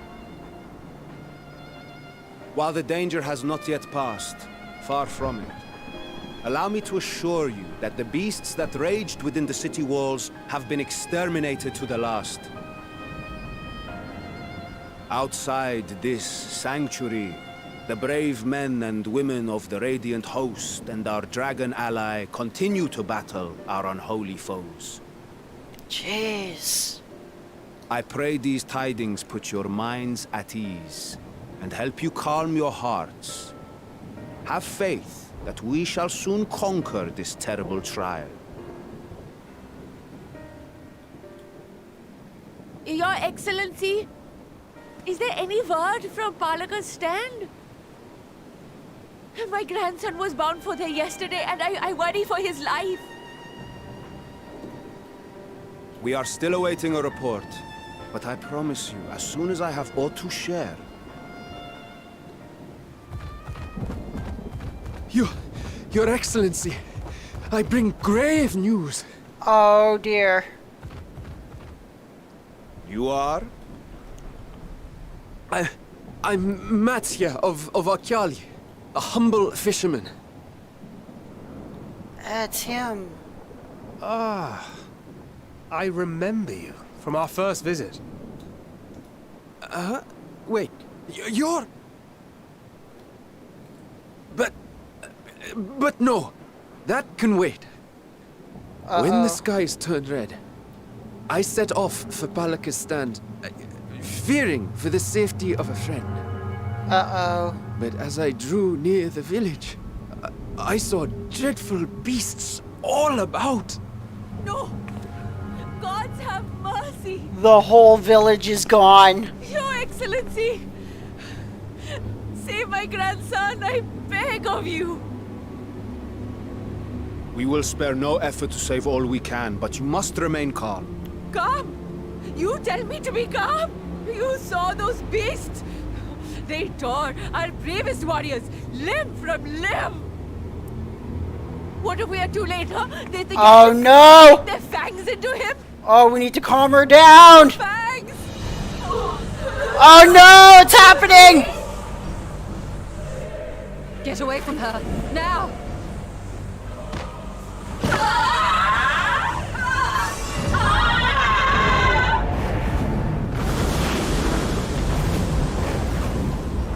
While the danger has not yet passed, far from it, allow me to assure you that the beasts that raged within the city walls have been exterminated to the last. Outside this sanctuary, the brave men and women of the Radiant Host and our dragon ally continue to battle our unholy foes. Jeez. I pray these tidings put your minds at ease and help you calm your hearts. Have faith that we shall soon conquer this terrible trial. Your Excellency, is there any word from Palaka's stand? My grandson was bound for there yesterday, and I worry for his life. We are still awaiting a report, but I promise you, as soon as I have aught to share. Your Excellency, I bring grave news. Oh dear. You are? I'm Mattia of Akyali, a humble fisherman. That's him. Ah, I remember you from our first visit. Wait, you're... But no, that can wait. When the skies turned red, I set off for Palaka's stand, fearing for the safety of a friend. Uh-oh. But as I drew near the village, I saw dreadful beasts all about. No! Gods have mercy! The whole village is gone. Your Excellency! Save my grandson, I beg of you! We will spare no effort to save all we can, but you must remain calm. Calm? You tell me to be calm? You saw those beasts? They tore our bravest warriors limb from limb! What if we are too late, huh? They think Oh no! their fangs into him? Oh, we need to calm her down. Fangs! Oh no, it's happening! Get away from her, now!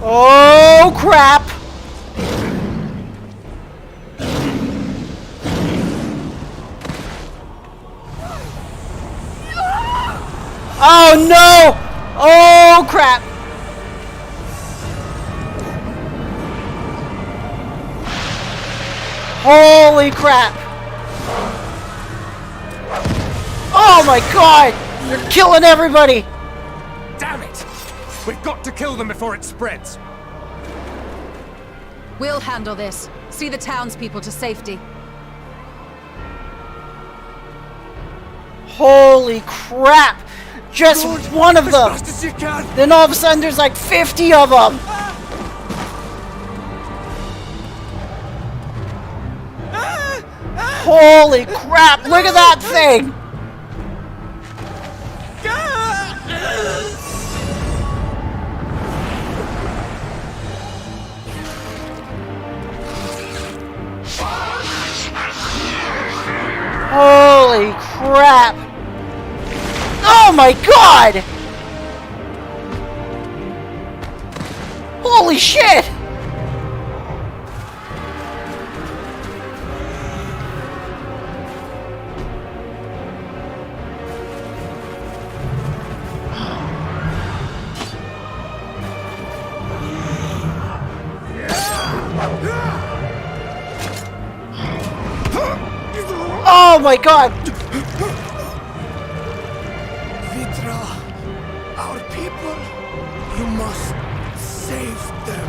Oh crap! Oh no! Oh crap! Holy crap! Oh my god! They're killing everybody! Damn it! We've got to kill them before it spreads. We'll handle this. See the townspeople to safety. Holy crap! Just one of As them! fast as you can! Then all of a sudden there's like 50 of them! Holy crap! Look at that thing! Holy crap! Oh my god! Holy shit! my god! Vitra, our people, you must save them.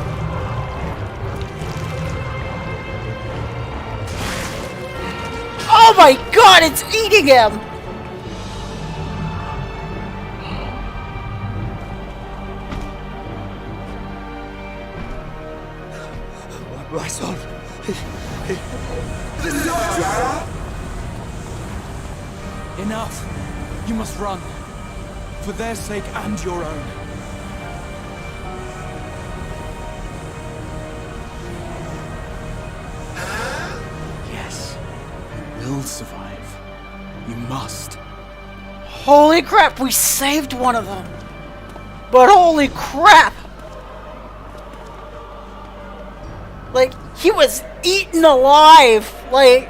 Oh my god, it's eating him! My son. Enough! You must run. For their sake and your own. Yes. You will survive. You must. Holy crap, we saved one of them! But holy crap! Like, he was eaten alive! Like...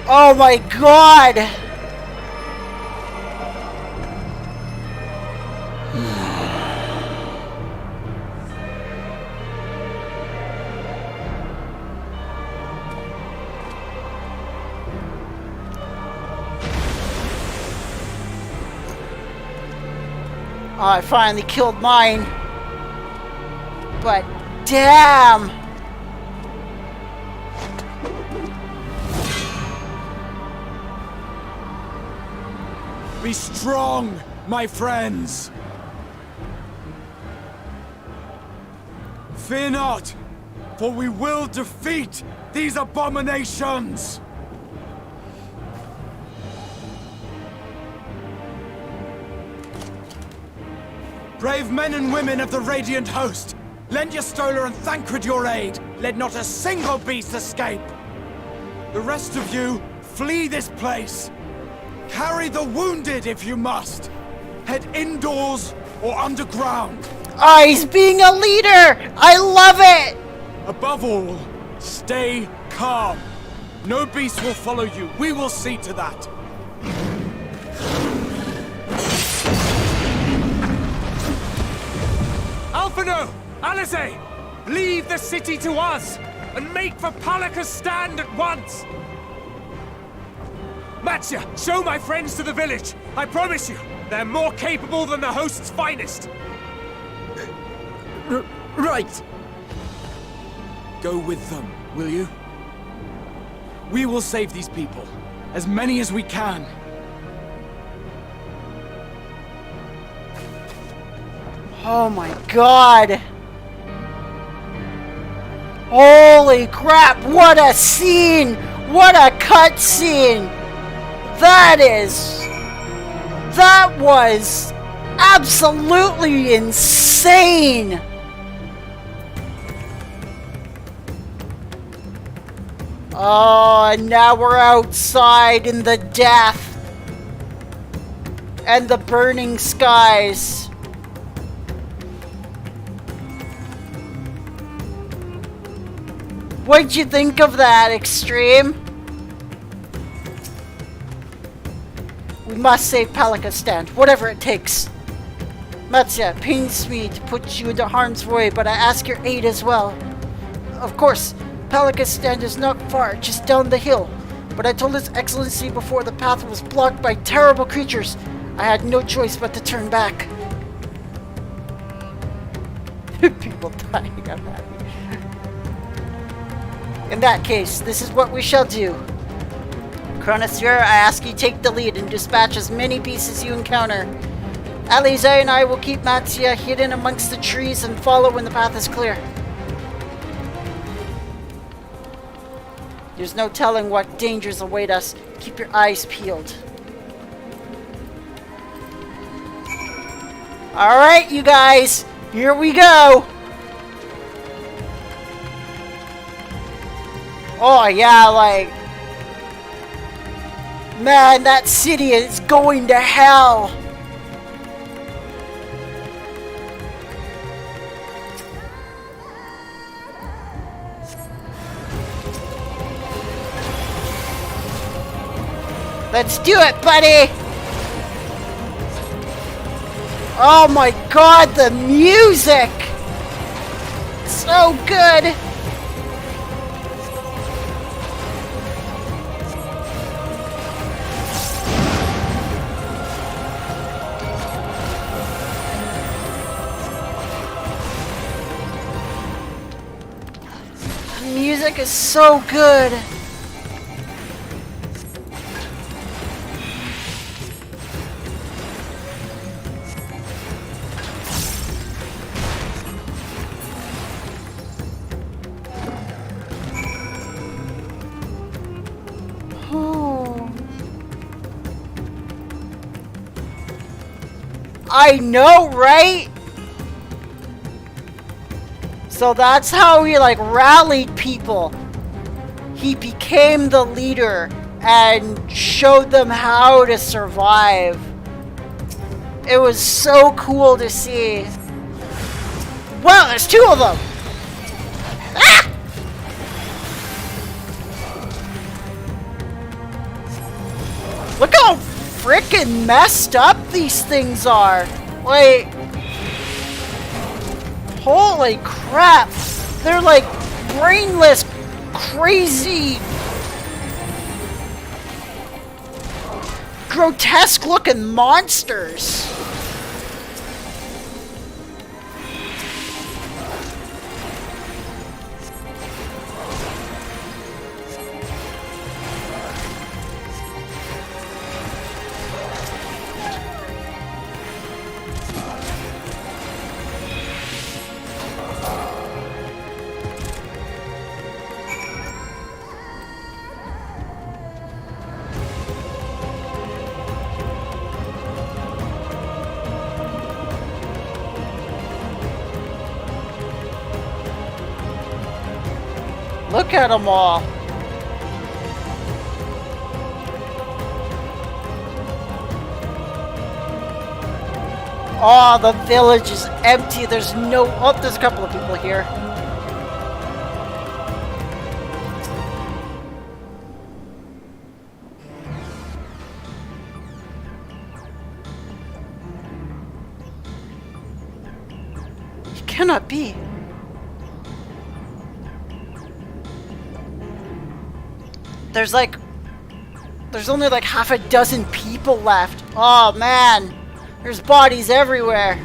Oh my god! Oh, I finally killed mine. But damn! Be strong, my friends! Fear not, for we will defeat these abominations! Brave men and women of the Radiant Host, lend your Stola and Thancred your aid. Let not a single beast escape. The rest of you, flee this place. Carry the wounded if you must. Head indoors or underground. Oh, he's being a leader! I love it! Above all, stay calm. No beast will follow you. We will see to that. Alphino! Alice! Leave the city to us, and make for Palaka's stand at once! Matsya, show my friends to the village! I promise you, they're more capable than the host's finest! Right! Go with them, will you? We will save these people. As many as we can. Oh my god! Holy crap, what a scene! What a cutscene! That was absolutely insane! Oh, and now we're outside in the death and the burning skies. What'd you think of that, Extreme? We must save Palaka's stand, whatever it takes. Matsya, it pains me to put you into harm's way, but I ask your aid as well. Of course, Palaka's stand is not far, just down the hill. But I told His Excellency before the path was blocked by terrible creatures. I had no choice but to turn back. People dying, I'm happy. In that case, this is what we shall do. Chronosphere, I ask you take the lead and dispatch as many beasts as you encounter. Alize and I will keep Matsya hidden amongst the trees and follow when the path is clear. There's no telling what dangers await us. Keep your eyes peeled. Alright, you guys. Here we go. Oh, yeah, like... Man, that city is going to hell. Let's do it, buddy! Oh my god, the music! So good! The music is so good! I know, right? So that's how he like rallied people. He became the leader and showed them how to survive. It was so cool to see. Wow, there's two of them! Ah! Look how frickin' messed up these things are. Like, holy crap. They're like brainless, crazy, grotesque looking monsters. Look at them all. Oh, the village is empty. There's no... Oh, there's a couple of people here. It cannot be. There's only like half a dozen people left. Oh man, there's bodies everywhere.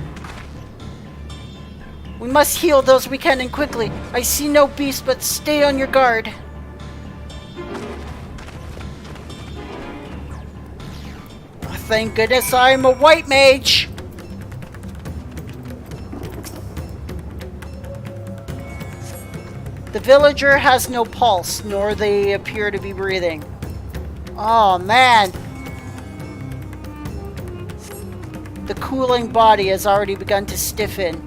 We must heal those we can and quickly. I see no beast, but stay on your guard. Oh, thank goodness I'm a white mage. The villager has no pulse, nor they appear to be breathing. Oh man! The cooling body has already begun to stiffen.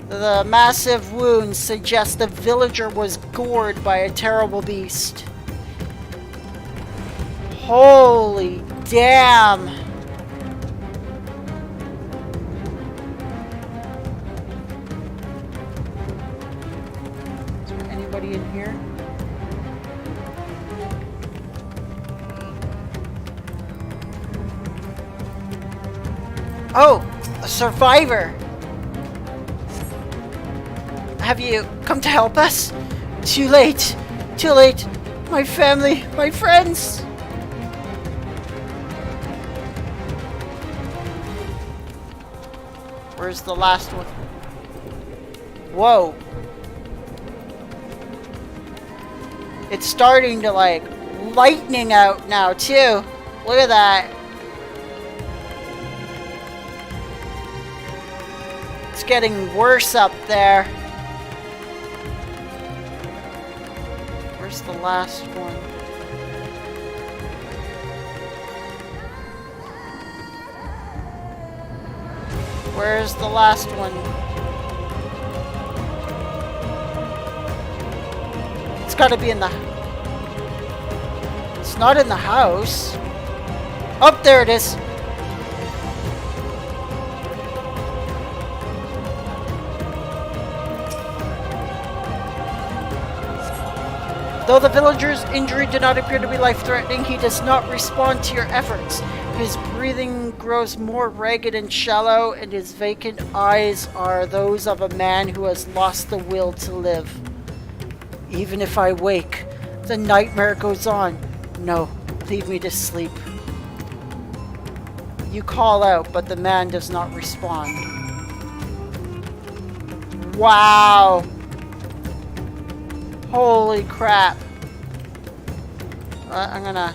The massive wounds suggest the villager was gored by a terrible beast. Holy damn! In here. Oh, a survivor. Have you come to help us? Too late. Too late. My family, my friends. Where's the last one? Whoa. It's starting to like lightning out now too. Look at that. It's getting worse up there. Where's the last one? Where's the last one? It's gotta be in the... It's not in the house. Oh, there it is. Though the villager's injury did not appear to be life-threatening, he does not respond to your efforts. His breathing grows more ragged and shallow, and his vacant eyes are those of a man who has lost the will to live. Even if I wake, the nightmare goes on. No, leave me to sleep. You call out, but the man does not respond. Wow! Holy crap. I'm gonna...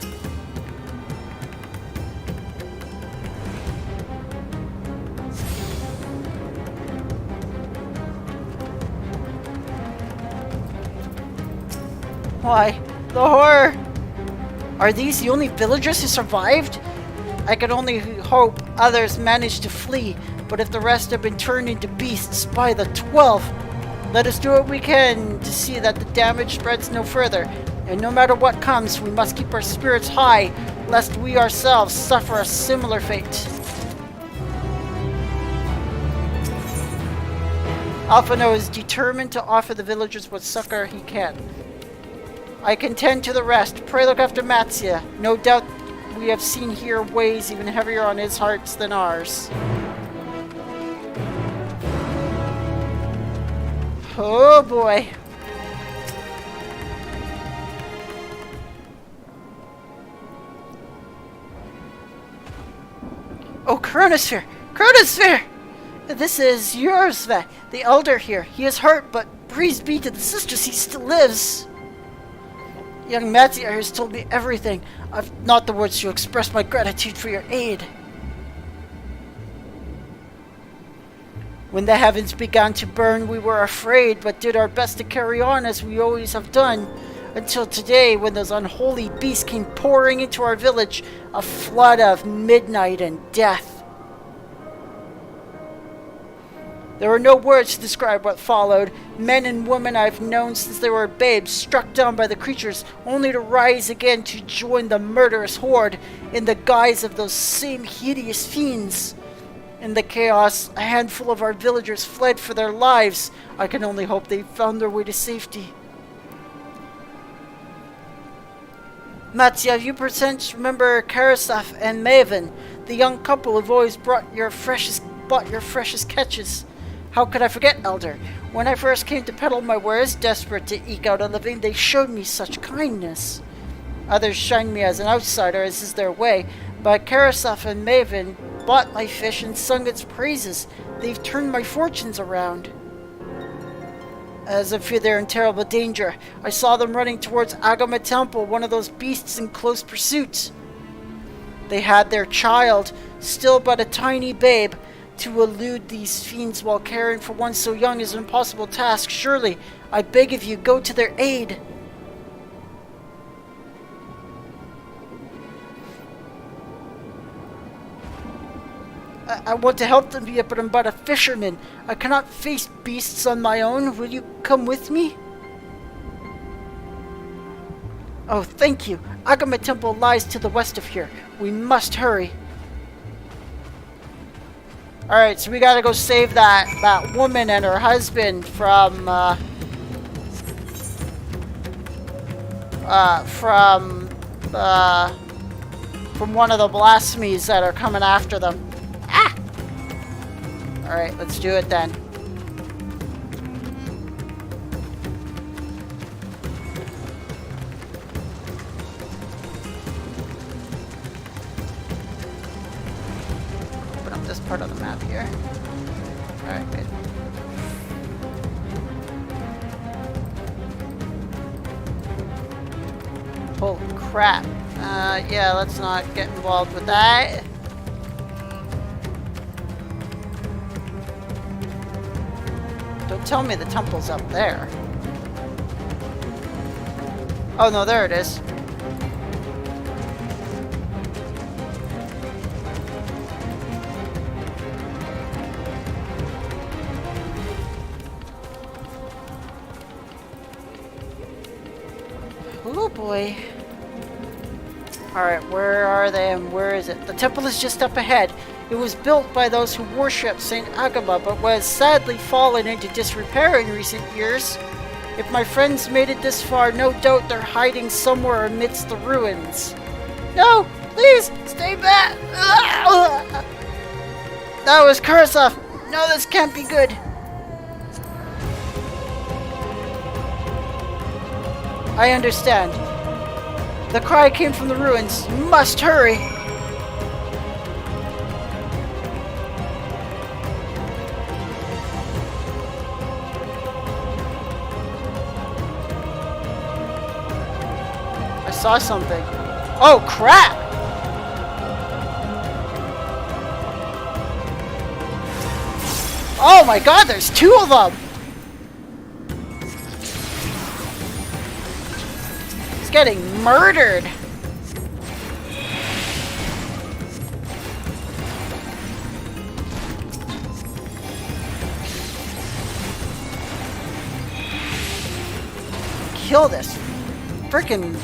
Why? The horror! Are these the only villagers who survived? I can only hope others managed to flee, but if the rest have been turned into beasts by the 12, let us do what we can to see that the damage spreads no further. And no matter what comes, we must keep our spirits high, lest we ourselves suffer a similar fate. Alphino is determined to offer the villagers what succor he can. I can tend to the rest. Pray look after Matzia. No doubt we have seen here ways even heavier on his hearts than ours. Oh boy. Oh, Chronosphere! Chronosphere! This is Yorsve, the elder here. He is hurt, but praise be to the sisters, he still lives. Young Matzia has told me everything. I've not the words to express my gratitude for your aid. When the heavens began to burn, we were afraid, but did our best to carry on as we always have done. Until today, when those unholy beasts came pouring into our village, a flood of midnight and death. There are no words to describe what followed. Men and women I've known since they were babes, struck down by the creatures, only to rise again to join the murderous horde in the guise of those same hideous fiends. In the chaos, a handful of our villagers fled for their lives. I can only hope they found their way to safety. Matzia, you perchance remember Karasaf and Maven, the young couple who've always bought your freshest catches. How could I forget, Elder? When I first came to peddle my wares, desperate to eke out a living, they showed me such kindness. Others shunned me as an outsider, as is their way, but Karasaf and Maven bought my fish and sung its praises. They've turned my fortunes around. As I fear they're in terrible danger, I saw them running towards Agama Temple, one of those beasts in close pursuit. They had their child, still but a tiny babe. To elude these fiends while caring for one so young is an impossible task. Surely, I beg of you, go to their aid. I want to help them, but I'm but a fisherman. I cannot face beasts on my own. Will you come with me? Oh, thank you. Agama Temple lies to the west of here. We must hurry. Alright, so we gotta go save that woman and her husband from one of the blasphemies that are coming after them. Ah! Alright, let's do it then. This part of the map here. Alright, good. Holy crap. Yeah, let's not get involved with that. Don't tell me the temple's up there. Oh no, there it is. Oh boy. Alright, where are they and where is it? The temple is just up ahead. It was built by those who worshipped Saint Agama, but was sadly fallen into disrepair in recent years. If my friends made it this far, no doubt they're hiding somewhere amidst the ruins. No! Please! Stay back! That was Kursa! No, this can't be good! I understand. The cry came from the ruins. You must hurry! I saw something. Oh, crap! Oh my god, there's two of them! He's getting murdered! Kill this frickin'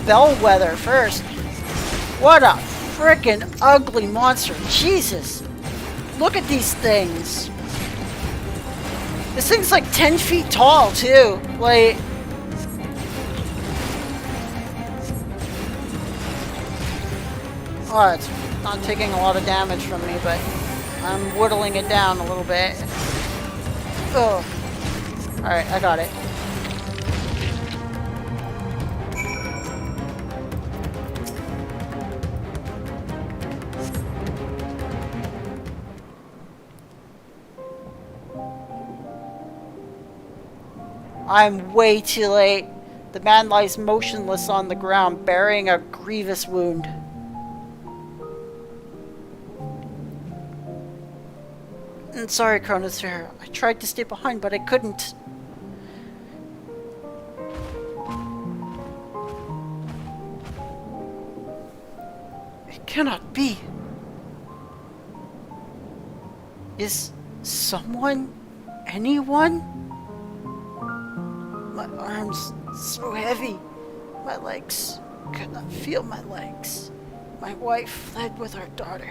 bellwether first. What a frickin' ugly monster. Jesus! Look at these things. This thing's like 10 feet tall, too. Like... Oh, it's not taking a lot of damage from me, but I'm whittling it down a little bit. Oh. Alright, I got it. I'm way too late. The man lies motionless on the ground, bearing a grievous wound. I'm sorry, Chronosphere. I tried to stay behind, but I couldn't. It cannot be. Is someone, anyone? My arms so heavy. My legs. Could not feel my legs. My wife fled with our daughter.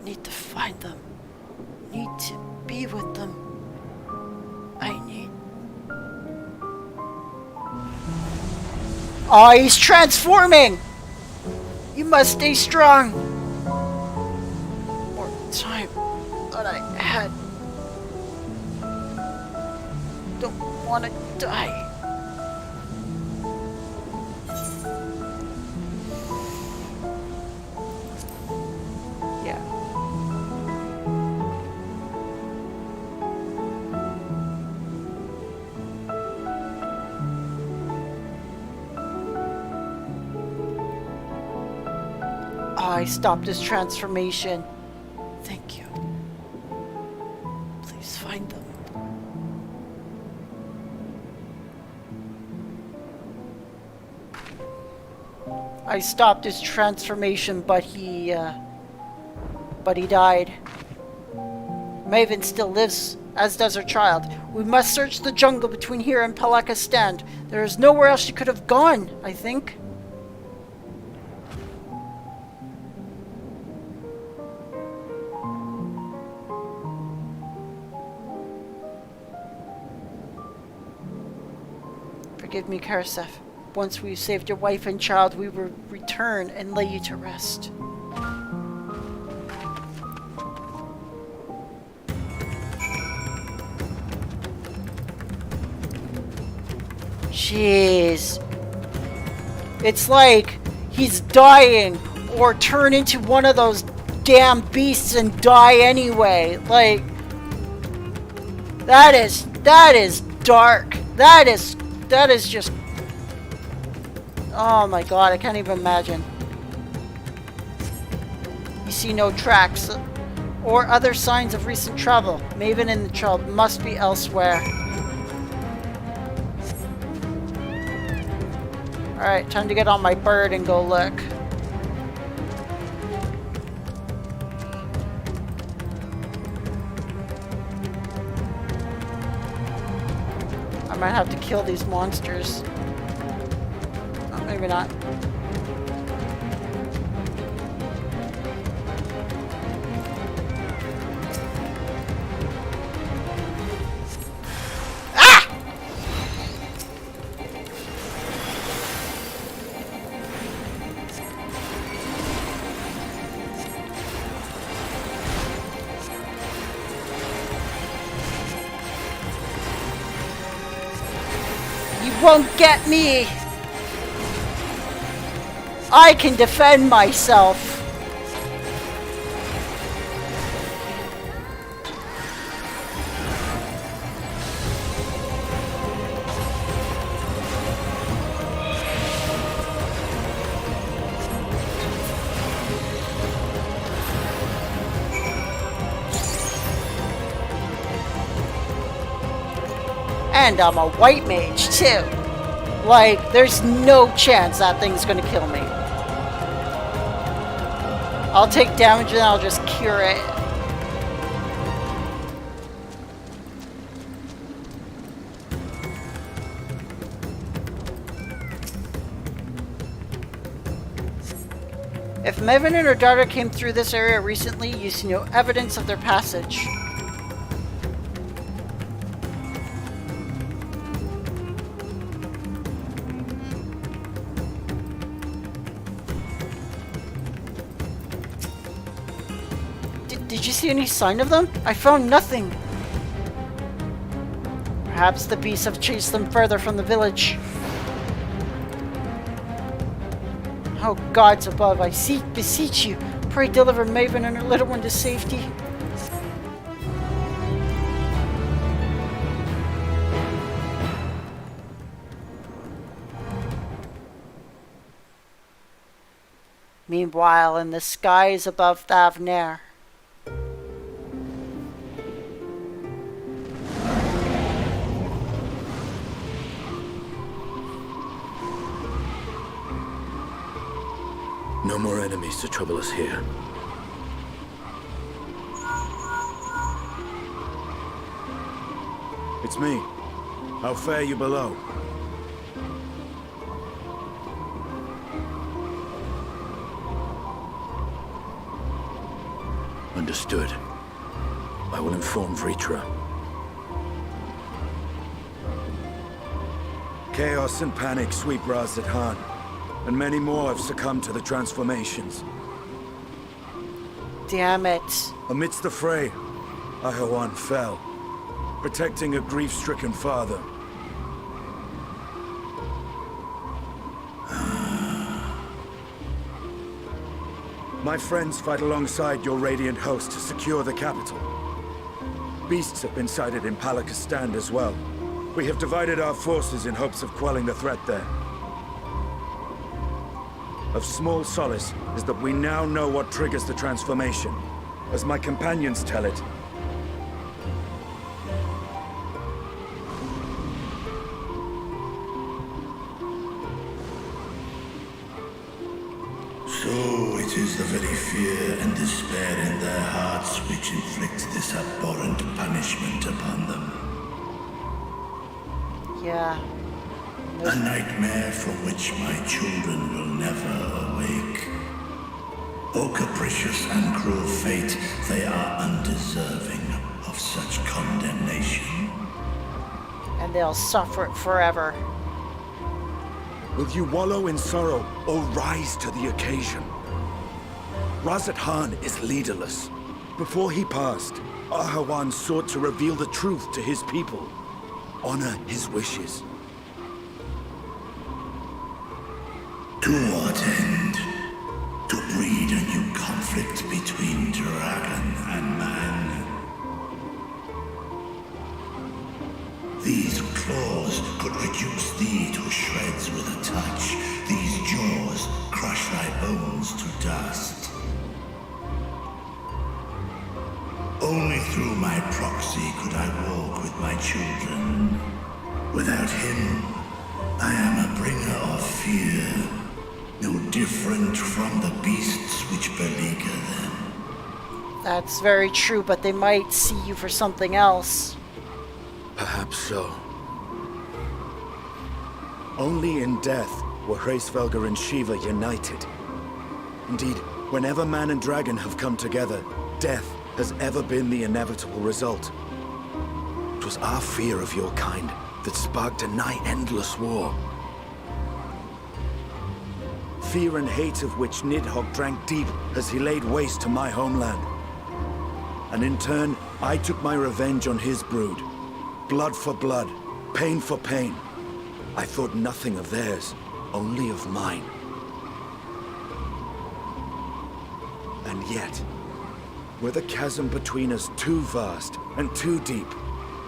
Need to find them. Need to be with them. I need... Oh, he's transforming! You must stay strong. More time than I had. Don't want to die. Yeah. Oh, I stopped his transformation. Thank you. Please find them. I stopped his transformation, but he died. Maven still lives, as does her child. We must search the jungle between here and Palaka's stand. There is nowhere else she could have gone, I think. Forgive me, Karasef. Once we've saved your wife and child, we will return and lay you to rest. Jeez. It's like he's dying or turn into one of those damn beasts and die anyway. Like, that is dark. That is just... Oh my god, I can't even imagine. You see no tracks or other signs of recent travel. Maven and the child must be elsewhere. Alright, time to get on my bird and go look. I might have to kill these monsters. Oh, maybe not. won't get me. I can defend myself. And I'm a white mage, too. Like, there's no chance that thing's gonna kill me. I'll take damage and I'll just cure it. If Maven and her daughter came through this area recently, you see no evidence of their passage. Did you see any sign of them? I found nothing. Perhaps the beasts have chased them further from the village. Oh, gods above, I beseech you, pray deliver Maven and her little one to safety. Meanwhile, in the skies above Thavnair, no more enemies to trouble us here. It's me. How fare you below? Understood. I will inform Vritra. Chaos and panic sweep Rosyla, and many more have succumbed to the transformations. damn it. Amidst the fray, Ahawan fell, protecting a grief-stricken father. My friends fight alongside your Radiant host to secure the capital. Beasts have been sighted in Palakistan as well. We have divided our forces in hopes of quelling the threat there. Of small solace is that we now know what triggers the transformation. As my companions tell it, so it is the very fear and despair in their hearts which inflict this abhorrent punishment upon them. Yeah. A nightmare from which my children will never awake. O capricious and cruel fate, they are undeserving of such condemnation. And they'll suffer it forever. will you wallow in sorrow or rise to the occasion? Rosyla is leaderless. Before he passed, Ahawan sought to reveal the truth to his people. Honor his wishes. To what end? To breed a new conflict between dragon and man. These claws could reduce thee to shreds with a touch. These jaws crush thy bones to dust. Only through my proxy could I walk with my children. Without him, I am a bringer of fear. No different from the beasts which beleaguer them. That's very true, but they might see you for something else. Perhaps so. Only in death were Hraesvelgr and Shiva united. Indeed, whenever man and dragon have come together, death has ever been the inevitable result. It was our fear of your kind that sparked a nigh-endless war. Fear and hate of which Nidhogg drank deep as he laid waste to my homeland. And in turn, I took my revenge on his brood. Blood for blood, pain for pain. I thought nothing of theirs, only of mine. And yet, were the chasm between us too vast and too deep,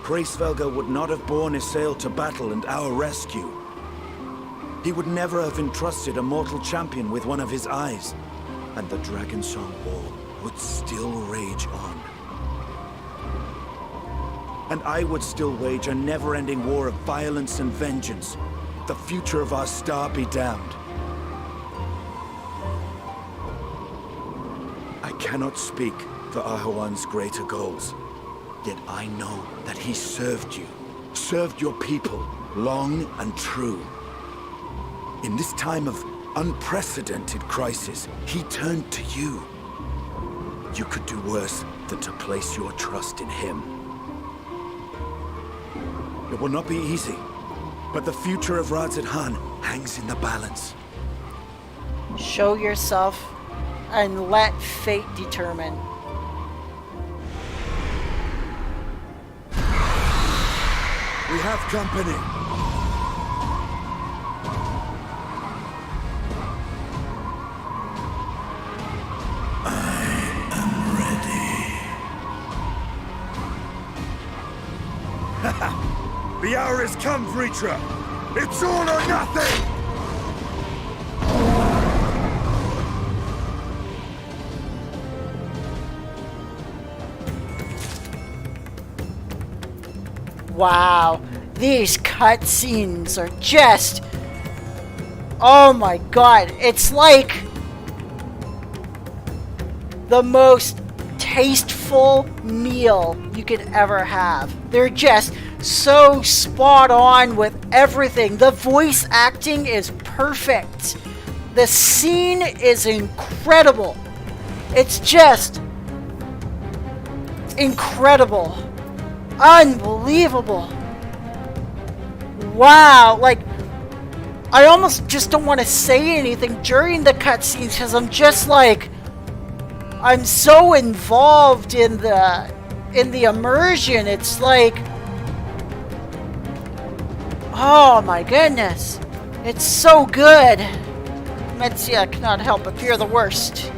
Hraesvelgr would not have borne Isael to battle and our rescue. He would never have entrusted a mortal champion with one of his eyes, and the Dragonsong War would still rage on. And I would still wage a never-ending war of violence and vengeance. The future of our star be damned. I cannot speak for Ahuan's greater goals, yet I know that he served you, served your people, long and true. In this time of unprecedented crisis, he turned to you. You could do worse than to place your trust in him. It will not be easy, but the future of Radzat hangs in the balance. Show yourself and let fate determine. We have company. The hour has come, Vritra! It's all or nothing! Wow, these cutscenes are just... Oh my god, it's like the most tasteful meal you could ever have. They're just so spot on with everything. The voice acting is perfect. The scene is incredible. It's just incredible. Unbelievable. Wow, like I almost just don't want to say anything during the cutscenes because I'm just like I'm so involved in the immersion. It's like, oh my goodness, it's so good. Metzia cannot help but fear the worst.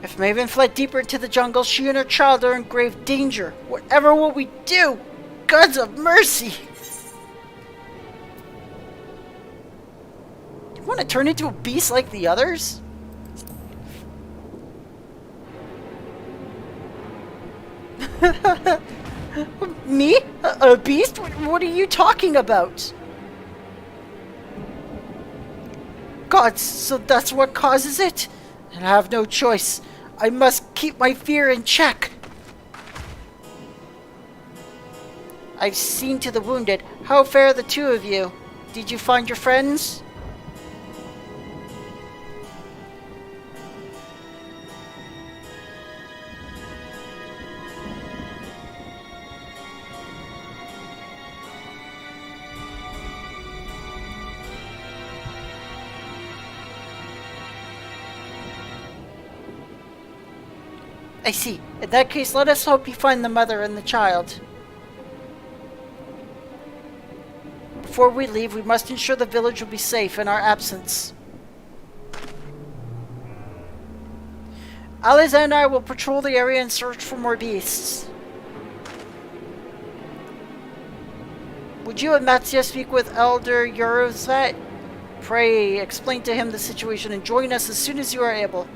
If Maven fled deeper into the jungle, she and her child are in grave danger. Whatever will we do? Gods of mercy! You want to turn into a beast like the others? Me? A beast? What are you talking about? God, so that's what causes it? And I have no choice. I must keep my fear in check. I've seen to the wounded. How fare the two of you? Did you find your friends? I see. In that case, let us hope you find the mother and the child. Before we leave, we must ensure the village will be safe in our absence. Aliza and I will patrol the area and search for more beasts. Would you and Matsia speak with Elder Eurozvet? Pray explain to him the situation and join us as soon as you are able.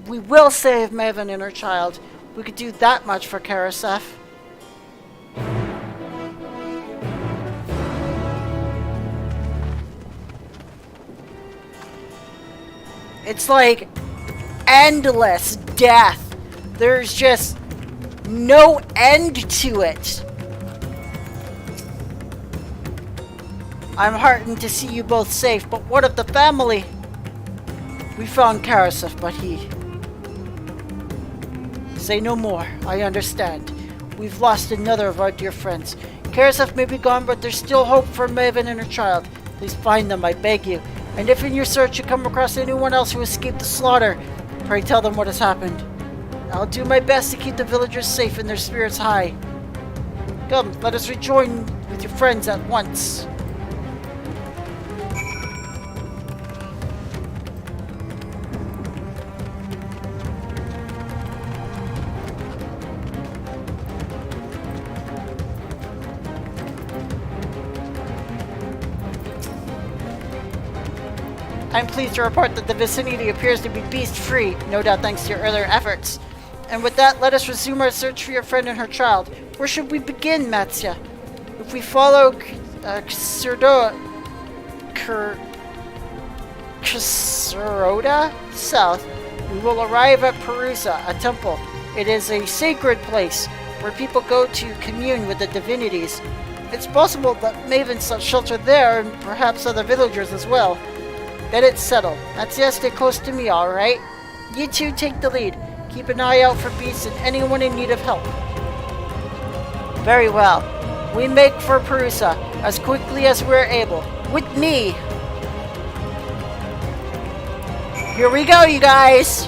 We will save Maven and her child. We could do that much for Karasef. It's like endless death. There's just no end to it. I'm heartened to see you both safe, but what of the family? We found Karasef, but he... Say no more. I understand. We've lost another of our dear friends. Karasef may be gone, but there's still hope for Maven and her child. Please find them, I beg you. And if in your search you come across anyone else who escaped the slaughter, pray tell them what has happened. I'll do my best to keep the villagers safe and their spirits high. Come, let us rejoin with your friends at once. I'm pleased to report that the vicinity appears to be beast-free, no doubt thanks to your earlier efforts. And with that, let us resume our search for your friend and her child. Where should we begin, Matsya? If we follow Kusuroda south, we will arrive at Perusa, a temple. It is a sacred place where people go to commune with the divinities. It's possible that Maven sought shelter there and perhaps other villagers as well. Then it's settled. Matsya, stay close to me, alright? You two take the lead. Keep an eye out for beasts and anyone in need of help. Very well. We make for Perusa as quickly as we're able. With me! Here we go, you guys!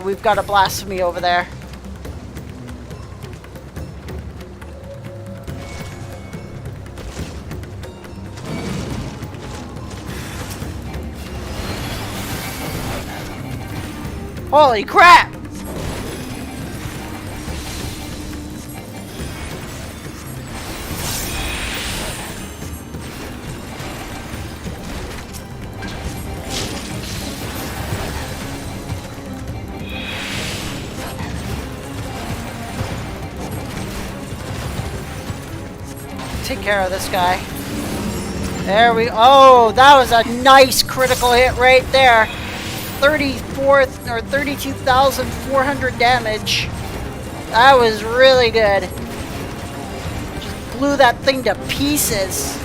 We've got a blasphemy over there. Holy crap! Take care of this guy. There we... Oh, that was a nice critical hit right there. 32,400 damage. That was really good. Just blew that thing to pieces.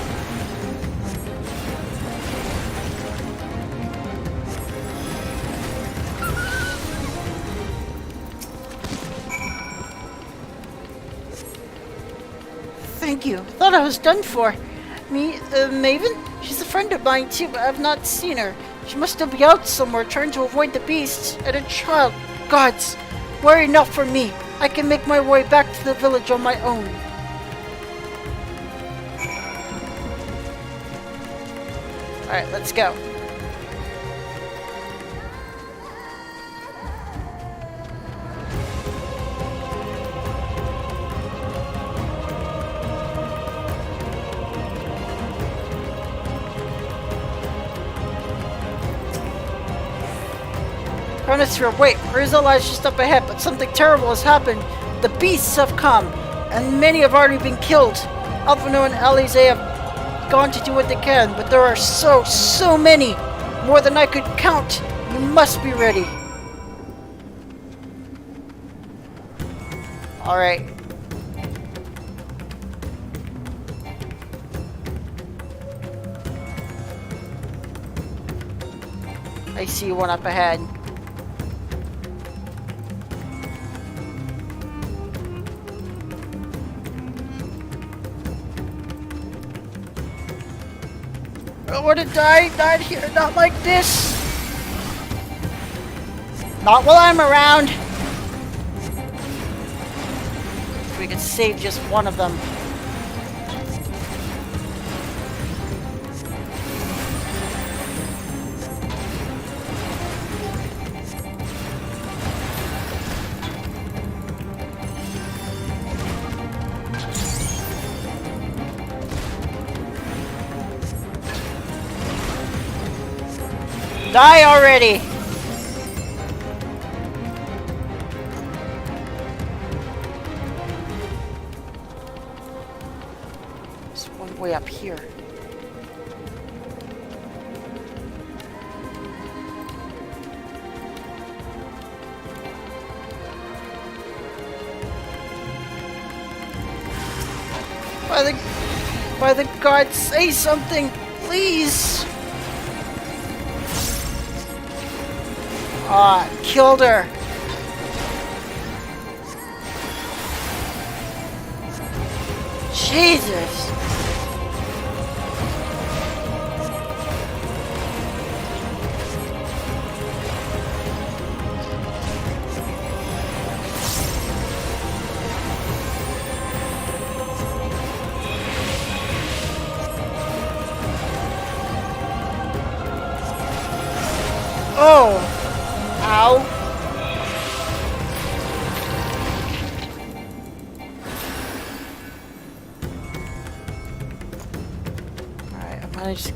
Thank you. Thought I was done for. Me, Maven? She's a friend of mine too, but I've not seen her. She must still be out somewhere trying to avoid the beasts. And a child. Gods, worry not for me. I can make my way back to the village on my own. Alright, let's go. Chronosphere, wait, Rosyla is just up ahead, but something terrible has happened. The beasts have come, and many have already been killed. Alphino and Alize have gone to do what they can, but there are so many. More than I could count. You must be ready. Alright. I see one up ahead. I want to die, not here, not like this. Not while I'm around. We could save just one of them. Die already! There's one way up here. By the gods, say something, please! Killed her. Jesus. Oh! Ow! Alright, I managed to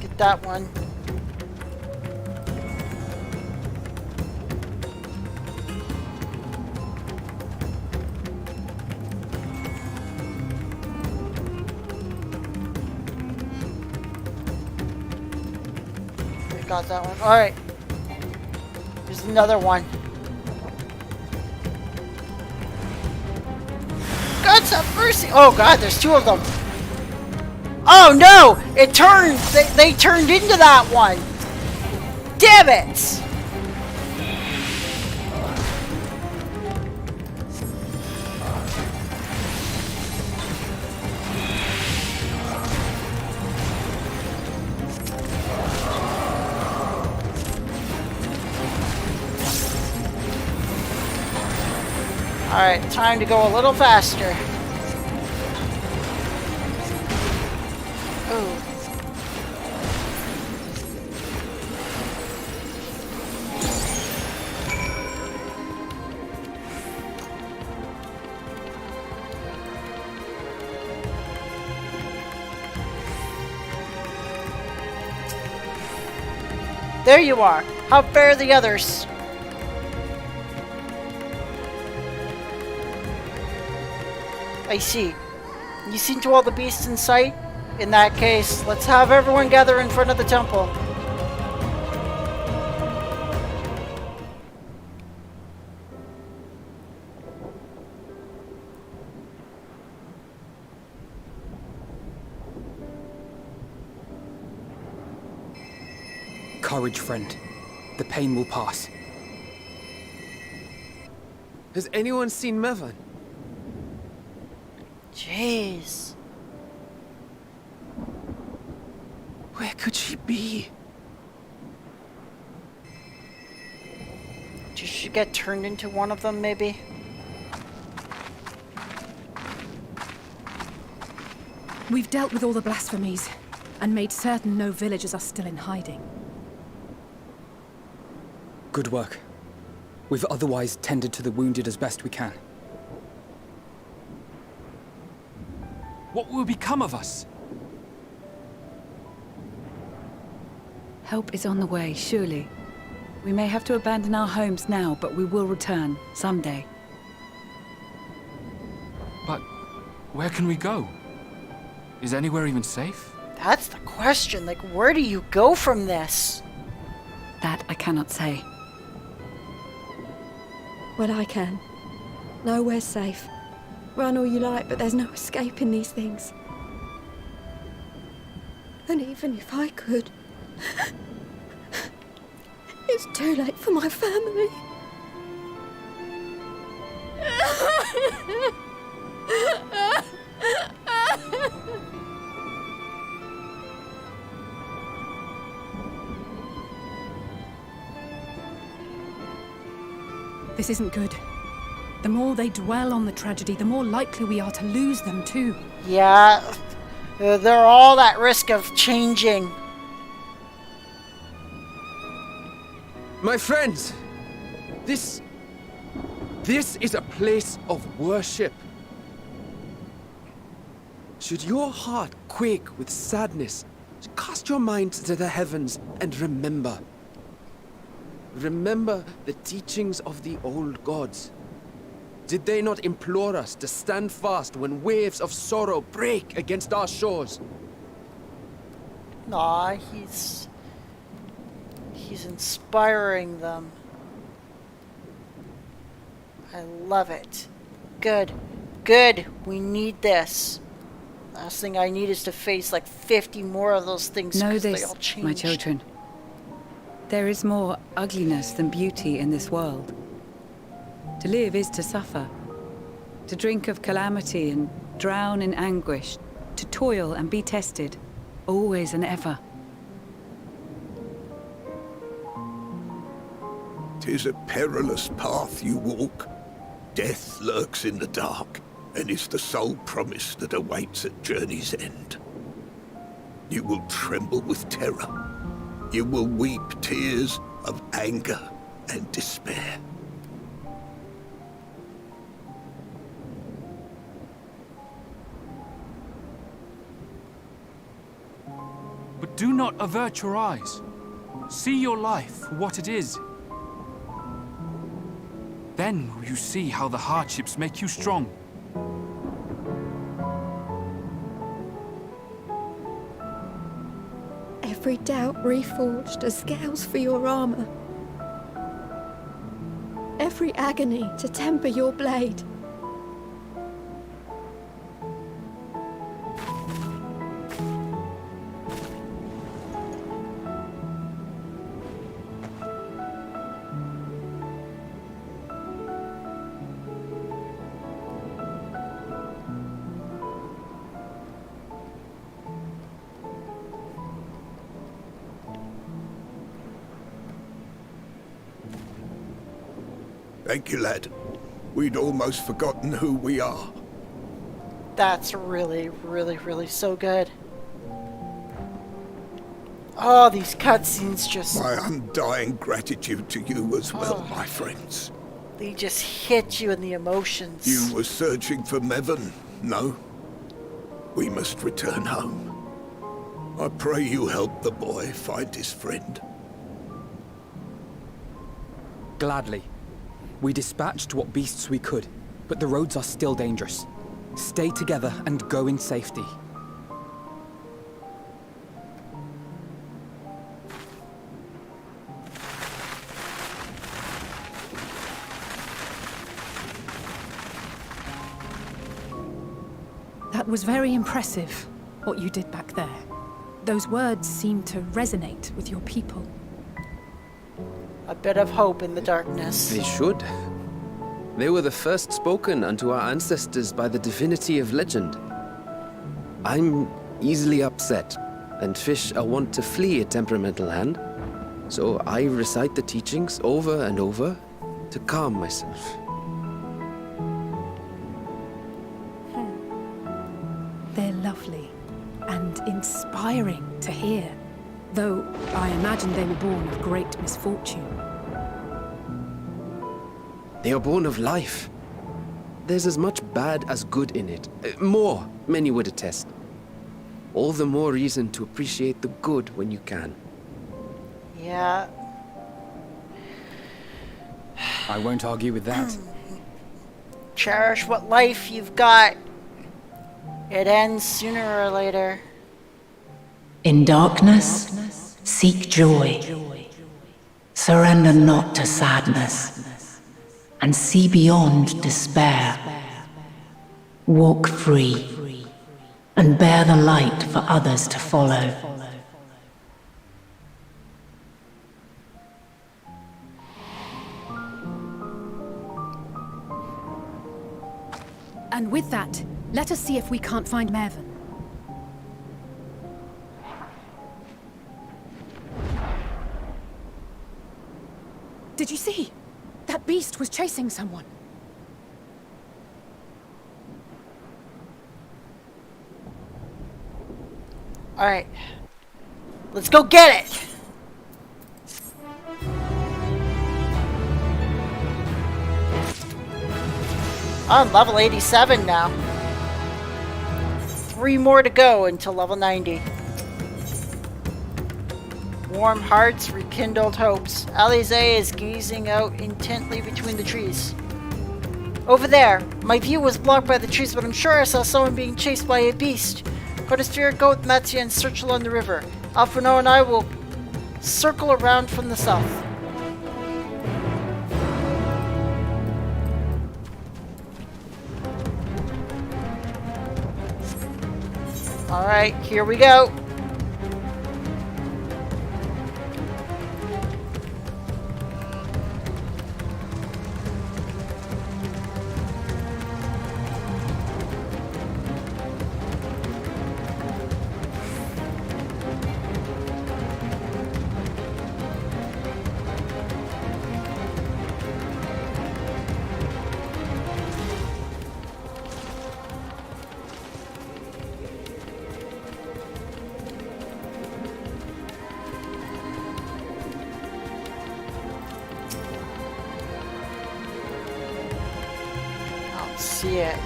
get that one. I got that one. Alright. There's another one. God's have mercy! Oh god, there's two of them. Oh no! It turned! They turned into that one! Damn it! Alright, time to go a little faster. Oh. There you are. How fare the others? I see. You seen to all the beasts in sight? In that case, let's have everyone gather in front of the temple. Courage, friend. The pain will pass. Has anyone seen Mevan? Jeez. Where could she be? Did she get turned into one of them, maybe? We've dealt with all the blasphemies, and made certain no villagers are still in hiding. Good work. We've otherwise tended to the wounded as best we can. What will become of us? Help is on the way, surely. We may have to abandon our homes now, but we will return, someday. But where can we go? Is anywhere even safe? That's the question. Like, where do you go from this? That I cannot say. Well, I can. Nowhere's safe. Run all you like, but there's no escaping these things. And even if I could, it's too late for my family. This isn't good. The more they dwell on the tragedy, the more likely we are to lose them too. Yeah, they're all at risk of changing. My friends! This is a place of worship. Should your heart quake with sadness, cast your mind to the heavens and remember. Remember the teachings of the old gods. Did they not implore us to stand fast when waves of sorrow break against our shores? Aw, he's inspiring them. I love it. Good. Good. We need this. Last thing I need is to face like 50 more of those things Know because they this, all changed. my children. There is more ugliness than beauty in this world. To live is to suffer. To drink of calamity and drown in anguish. To toil and be tested, always and ever. 'Tis a perilous path you walk. Death lurks in the dark, and is the sole promise that awaits at journey's end. You will tremble with terror. You will weep tears of anger and despair. But do not avert your eyes. See your life for what it is. Then will you see how the hardships make you strong. Every doubt reforged as scales for your armor. Every agony to temper your blade. Thank you, lad. We'd almost forgotten who we are. That's really, really, really so good. Oh, these cutscenes just... My undying gratitude to you as well, my friends. They just hit you in the emotions. You were searching for Mevon, no? We must return home. I pray you help the boy find his friend. Gladly. We dispatched what beasts we could, but the roads are still dangerous. Stay together and go in safety. That was very impressive, what you did back there. Those words seem to resonate with your people. A bit of hope in the darkness. They should. They were the first spoken unto our ancestors by the divinity of legend. I'm easily upset, and fish are wont to flee a temperamental hand. So I recite the teachings over and over to calm myself. They're lovely and inspiring to hear, though I imagine they were born of great misfortune. They are born of life. There's as much bad as good in it. More, many would attest. All the more reason to appreciate the good when you can. Yeah. I won't argue with that. Cherish what life you've got. It ends sooner or later. In darkness, seek joy. Surrender not to sadness, and see beyond despair. Walk free, and bear the light for others to follow. And with that, let us see if we can't find Mervyn. Did you see? That beast was chasing someone. Alright. Let's go get it! I'm level 87 now. 3 more to go until level 90. Warm hearts, rekindled hopes. Alize is gazing out intently between the trees. Over there! My view was blocked by the trees, but I'm sure I saw someone being chased by a beast. Go to Steer, go with Matsia and search along the river. Alphino and I will circle around from the south. Alright, here we go. see it.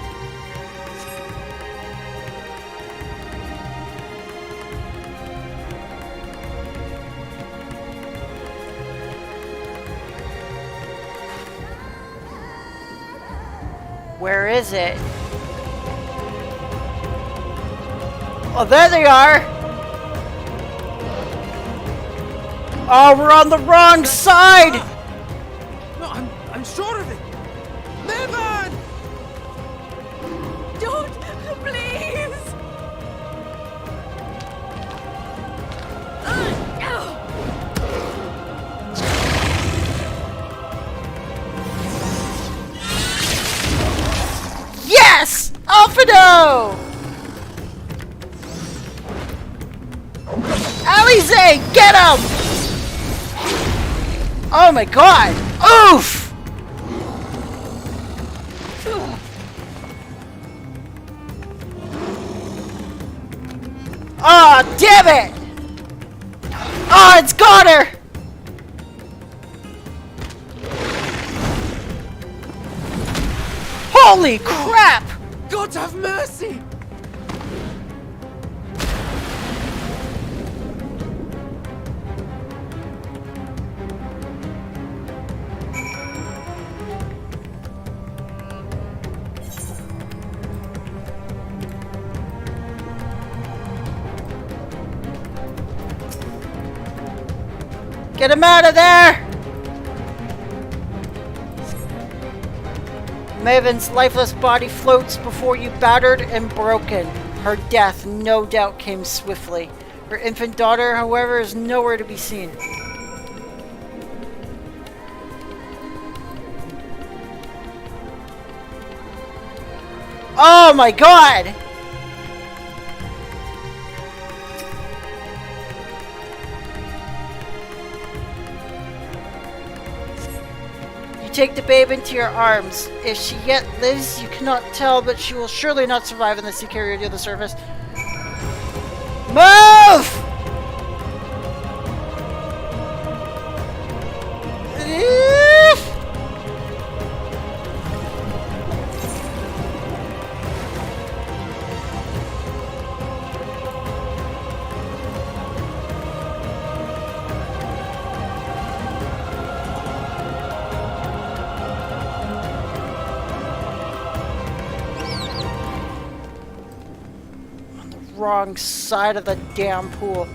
Where is it? Oh, there they are! Oh, we're on the wrong side! No, I'm sure of it. Maven! Don't, please! Yes! Alfredo! Alize, get him! Oh my god! Oof! Oh, damn it! Oh, it's got her! Holy crap! God have mercy! Get him out of there! Maven's lifeless body floats before you, battered and broken. Her death, no doubt, came swiftly. Her infant daughter, however, is nowhere to be seen. Oh my god! Take the babe into your arms. If she yet lives, you cannot tell, but she will surely not survive unless you carry her to the surface. Move! Wrong side of the damn pool.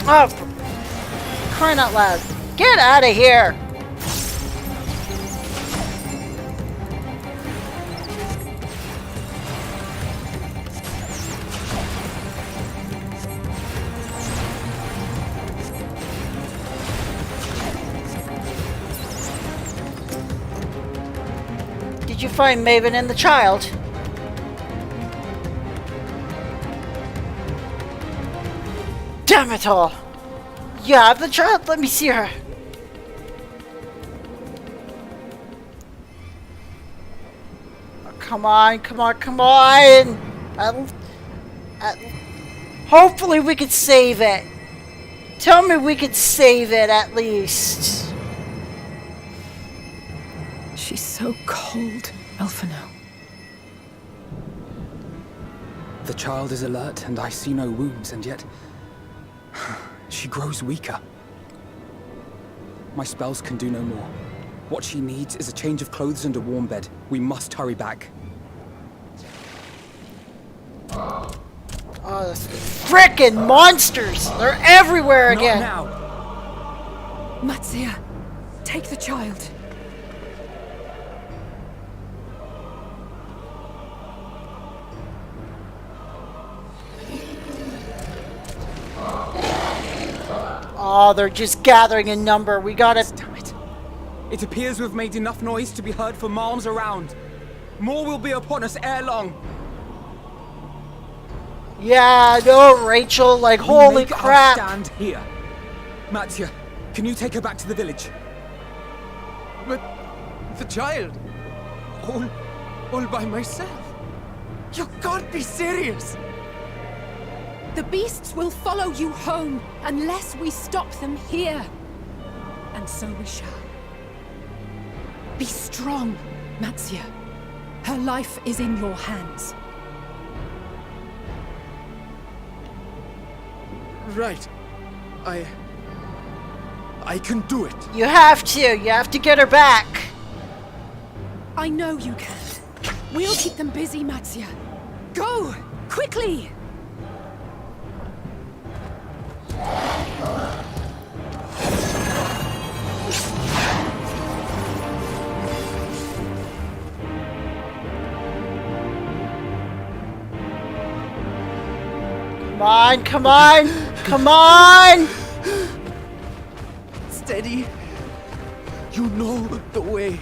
Oh, for crying out loud. Get out of here! Did you find Maven and the child? Damn it all! You have the child? Let me see her. Oh, come on, come on, come on! Hopefully we could save it. Tell me we could save it at least. She's so cold, Elfino. The child is alert and I see no wounds, and yet she grows weaker. My spells can do no more. What she needs is a change of clothes and a warm bed. We must hurry back. Oh, those frickin' monsters! They're everywhere again! Not now! Matsuya, take the child. Oh, they're just gathering in number. We gotta... Damn it. It appears we've made enough noise to be heard for miles around. More will be upon us ere long. Yeah, no, Rachel, like, We holy make our crap. stand here. Matzia, can you take her back to the village? But the child, all by myself. You can't be serious. The beasts will follow you home unless we stop them here. And so we shall. Be strong, Matzia. Her life is in your hands. Right. I can do it. You have to. You have to get her back. I know you can. We'll keep them busy, Matzia. Go! Quickly! Come on, come on, come on! Steady. You know the way.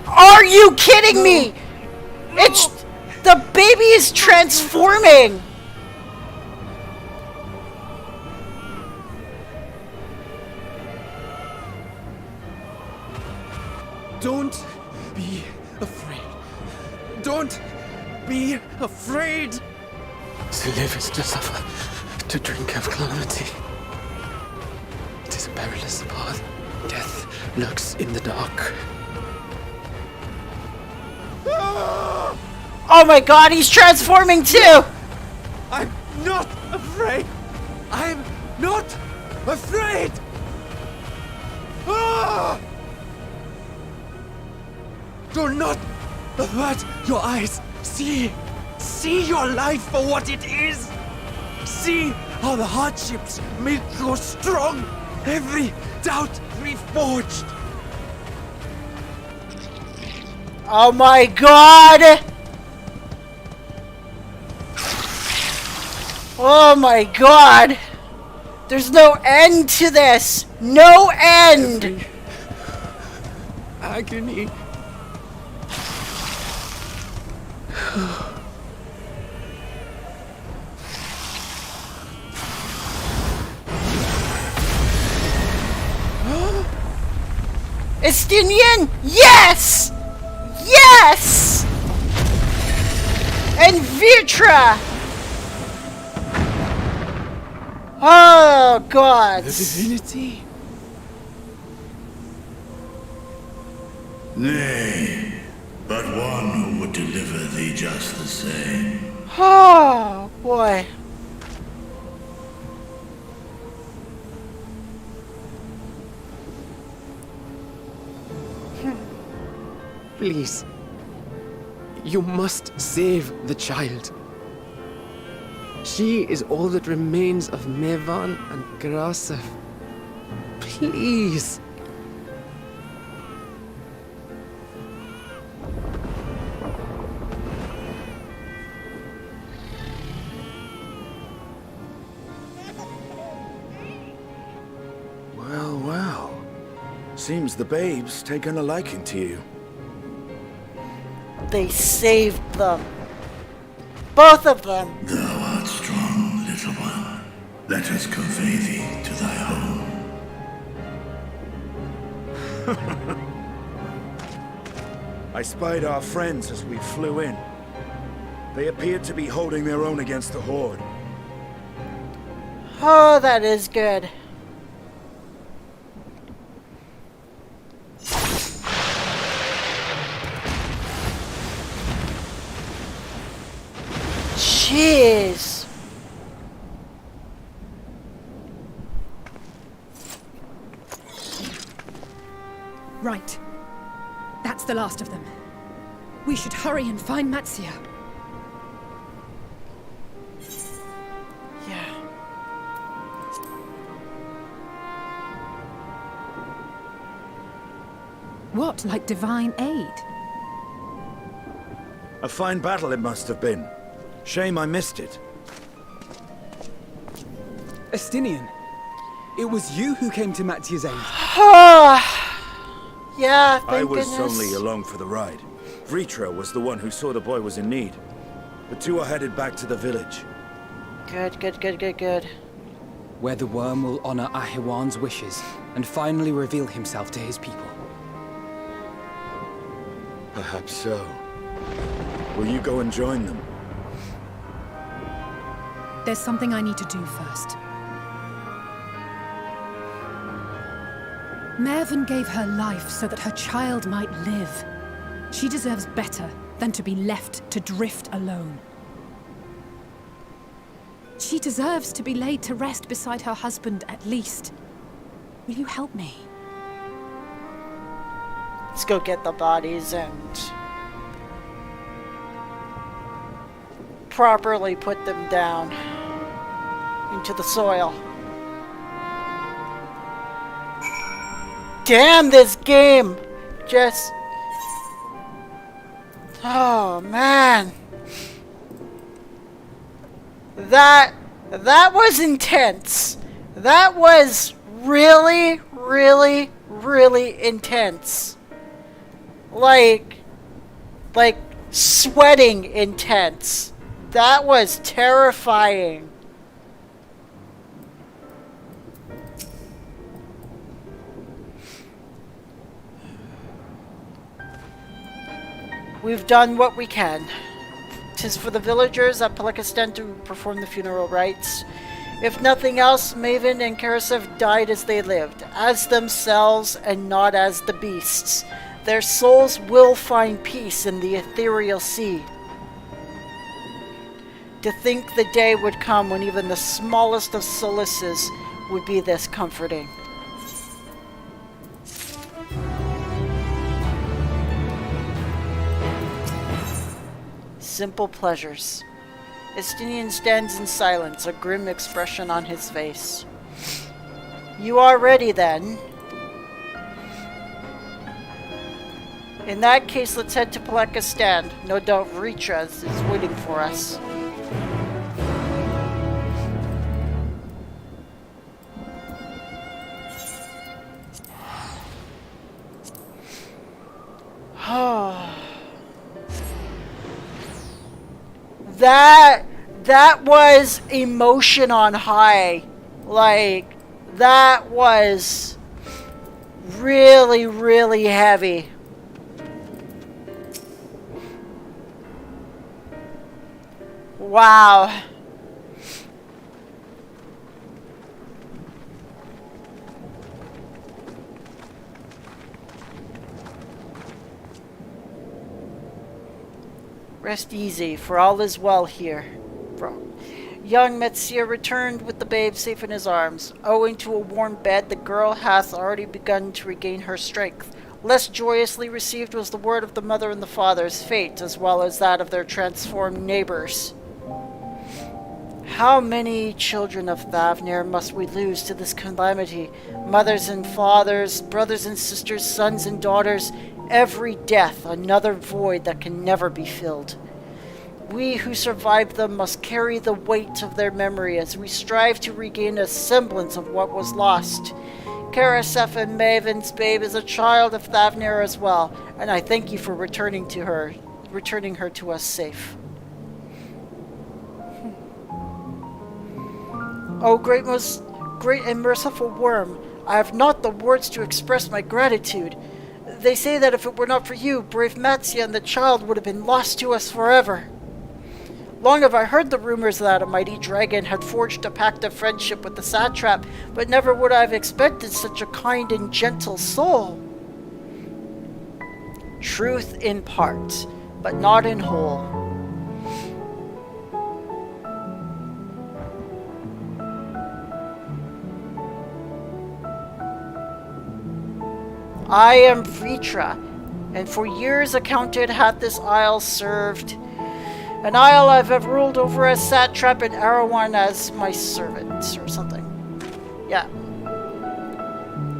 Are you kidding me? It's... the baby is transforming! Don't be afraid. Don't be afraid. To live is to suffer, to drink of calamity. It is a perilous path. Death lurks in the dark. Oh my god, he's transforming too! I'm not afraid. I'm not afraid. Ah! Do not avert your eyes. See your life for what it is. See how the hardships make you strong. Every doubt reforged. Oh my god! Oh my god! There's no end to this! No end! Every agony. Estinian! Yes! Yes! And Vitra! Oh god! The divinity. Nay, but one who would deliver thee just the same. Oh boy. Please. You must save the child. She is all that remains of Mevan and Grasev. Please. Well, well. Seems the babe's taken a liking to you. They saved them. Both of them. Thou art strong, little one. Let us convey thee to thy home. I spied our friends as we flew in. They appeared to be holding their own against the Horde. Oh, that is good. Jeez. Right. That's the last of them. We should hurry and find Matzia. Yeah. What, like divine aid? A fine battle it must have been. Shame I missed it. Estinian, it was you who came to Matzia's aid. Yeah, thank I was goodness. only along for the ride. Vritra was the one who saw the boy was in need. The two are headed back to the village. Good, good, good, good, good. Where the worm will honor Ahiwan's wishes and finally reveal himself to his people. Perhaps so. Will you go and join them? There's something I need to do first. Mervyn gave her life so that her child might live. She deserves better than to be left to drift alone. She deserves to be laid to rest beside her husband at least. Will you help me? Let's go get the bodies and properly put them down into the soil. Damn, this game! Just... Oh, man. That was intense. That was really, really, really intense. Like sweating intense. That was terrifying. We've done what we can. 'Tis for the villagers at Pelekistan to perform the funeral rites. If nothing else, Maven and Karasev died as they lived, as themselves and not as the beasts. Their souls will find peace in the ethereal sea. To think the day would come when even the smallest of solaces would be this comforting. Simple pleasures. Estinian stands in silence, a grim expression on his face. You are ready then? In that case, let's head to Pelekistan. No doubt Vritra is waiting for us. That was emotion on high. Like, that was really, really heavy. Wow. Rest easy, for all is well here. Young Metsia returned with the babe safe in his arms. Owing to a warm bed, the girl hath already begun to regain her strength. Less joyously received was the word of the mother and the father's fate, as well as that of their transformed neighbors. How many children of Thavnir must we lose to this calamity? Mothers and fathers, brothers and sisters, sons and daughters, every death another void that can never be filled. We who survived them must carry the weight of their memory as we strive to regain a semblance of what was lost. Karasef and Maven's babe is a child of Thavnir as well, and I thank you for returning her to us safe. Oh, most great and merciful worm, I have not the words to express my gratitude. They say that if it were not for you, brave Matsia and the child would have been lost to us forever. Long have I heard the rumors that a mighty dragon had forged a pact of friendship with the satrap, but never would I have expected such a kind and gentle soul. Truth in part, but not in whole. I am Vritra, and for years accounted hath this isle served. An isle I've ruled over as satrap and Arawan as my servant, or something. Yeah.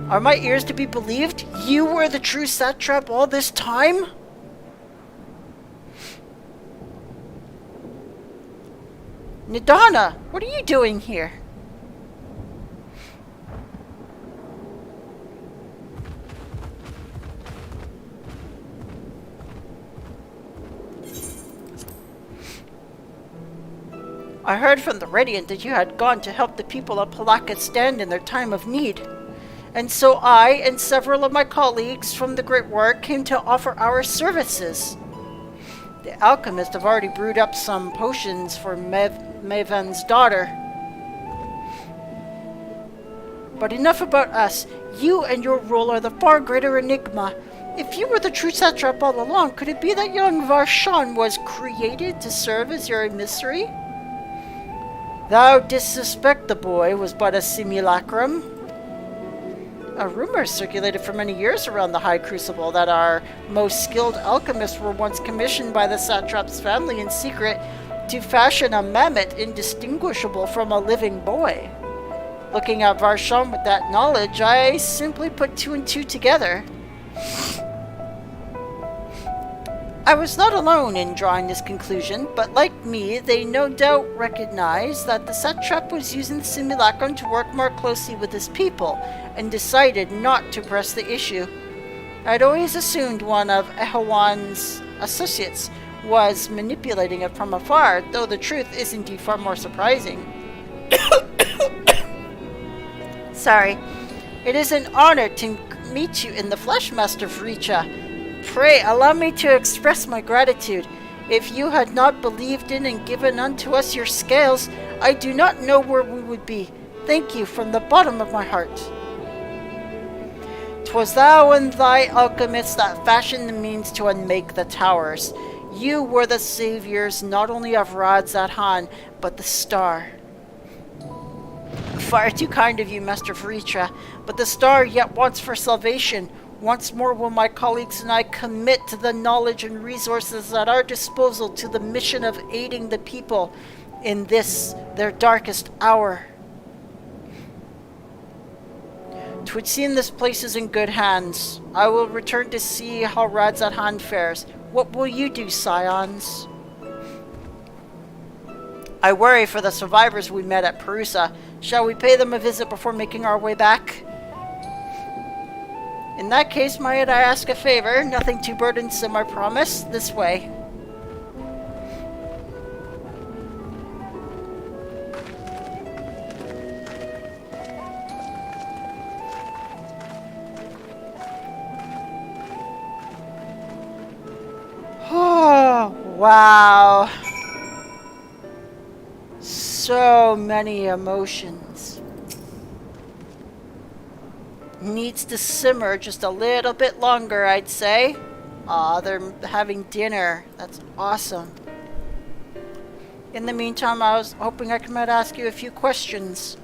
Are my ears to be believed? You were the true satrap all this time? Nidana, what are you doing here? I heard from the Radiant that you had gone to help the people of Palaka stand in their time of need. And so I and several of my colleagues from the Great War came to offer our services. The alchemists have already brewed up some potions for Maven's daughter. But enough about us. You and your role are the far greater enigma. If you were the true satrap all along, could it be that young Varshan was created to serve as your emissary? Thou didst suspect the boy was but a simulacrum. A rumor circulated for many years around the High Crucible that our most skilled alchemists were once commissioned by the satrap's family in secret to fashion a mammoth indistinguishable from a living boy. Looking at Varshan with that knowledge, I simply put two and two together. I was not alone in drawing this conclusion, but like me, they no doubt recognized that the satrap was using the simulacrum to work more closely with his people, and decided not to press the issue. I'd always assumed one of Ehawan's associates was manipulating it from afar, though the truth is indeed far more surprising. Sorry. It is an honor to meet you in the flesh, Master Vricha. Pray, allow me to express my gratitude. If you had not believed in and given unto us your scales, I do not know where we would be. Thank you from the bottom of my heart. 'Twas thou and thy alchemists that fashioned the means to unmake the towers. You were the saviors not only of Radzat-Han, but the star. Far too kind of you, Master Vritra, but the star yet wants for salvation. Once more will my colleagues and I commit to the knowledge and resources at our disposal to the mission of aiding the people in this, their darkest hour. 'Twould seem this place is in good hands. I will return to see how Radzat-Han fares. What will you do, Scions? I worry for the survivors we met at Perusa. Shall we pay them a visit before making our way back? In that case, might I ask a favor? Nothing too burdensome, I promise. This way. Oh, wow. So many emotions. Needs to simmer just a little bit longer, I'd say. Aw, they're having dinner. That's awesome. In the meantime, I was hoping I might ask you a few questions.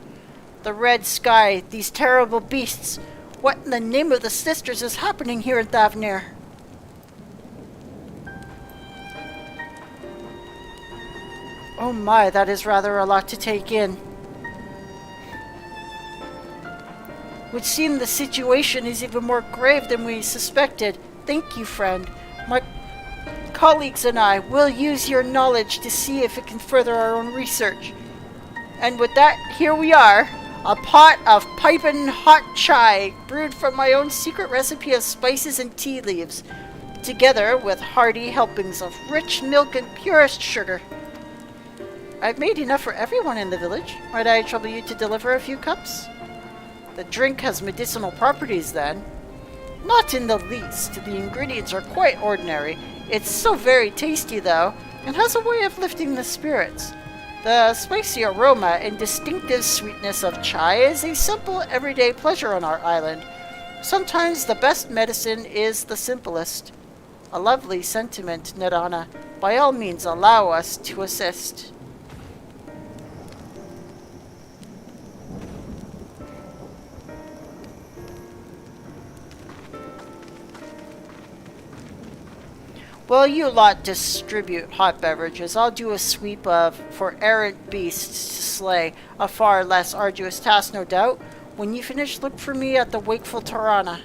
The red sky, these terrible beasts. What in the name of the sisters is happening here in Thavnir? Oh my, that is rather a lot to take in. Would seem the situation is even more grave than we suspected. Thank you, friend. My colleagues and I will use your knowledge to see if it can further our own research. And with that, here we are. A pot of piping hot chai, brewed from my own secret recipe of spices and tea leaves, together with hearty helpings of rich milk and purest sugar. I've made enough for everyone in the village. Might I trouble you to deliver a few cups? The drink has medicinal properties, then? Not in the least. The ingredients are quite ordinary. It's so very tasty, though, and has a way of lifting the spirits. The spicy aroma and distinctive sweetness of chai is a simple, everyday pleasure on our island. Sometimes the best medicine is the simplest. A lovely sentiment, Nirana. By all means, allow us to assist. While you lot distribute hot beverages, I'll do a sweep for errant beasts to slay. A far less arduous task, no doubt. When you finish, look for me at the wakeful Tarana.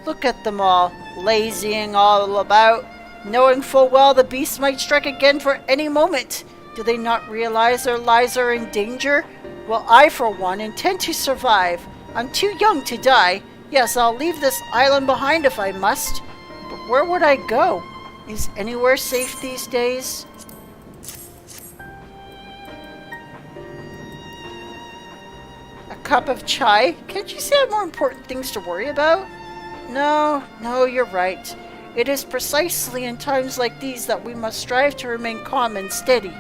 Look at them all, lazying all about, knowing full well the beasts might strike again for any moment. Do they not realize their lives are in danger? Well, I, for one, intend to survive. I'm too young to die. Yes, I'll leave this island behind if I must. But where would I go? Is anywhere safe these days? A cup of chai? Can't you see I have more important things to worry about? No, you're right. It is precisely in times like these that we must strive to remain calm and steady.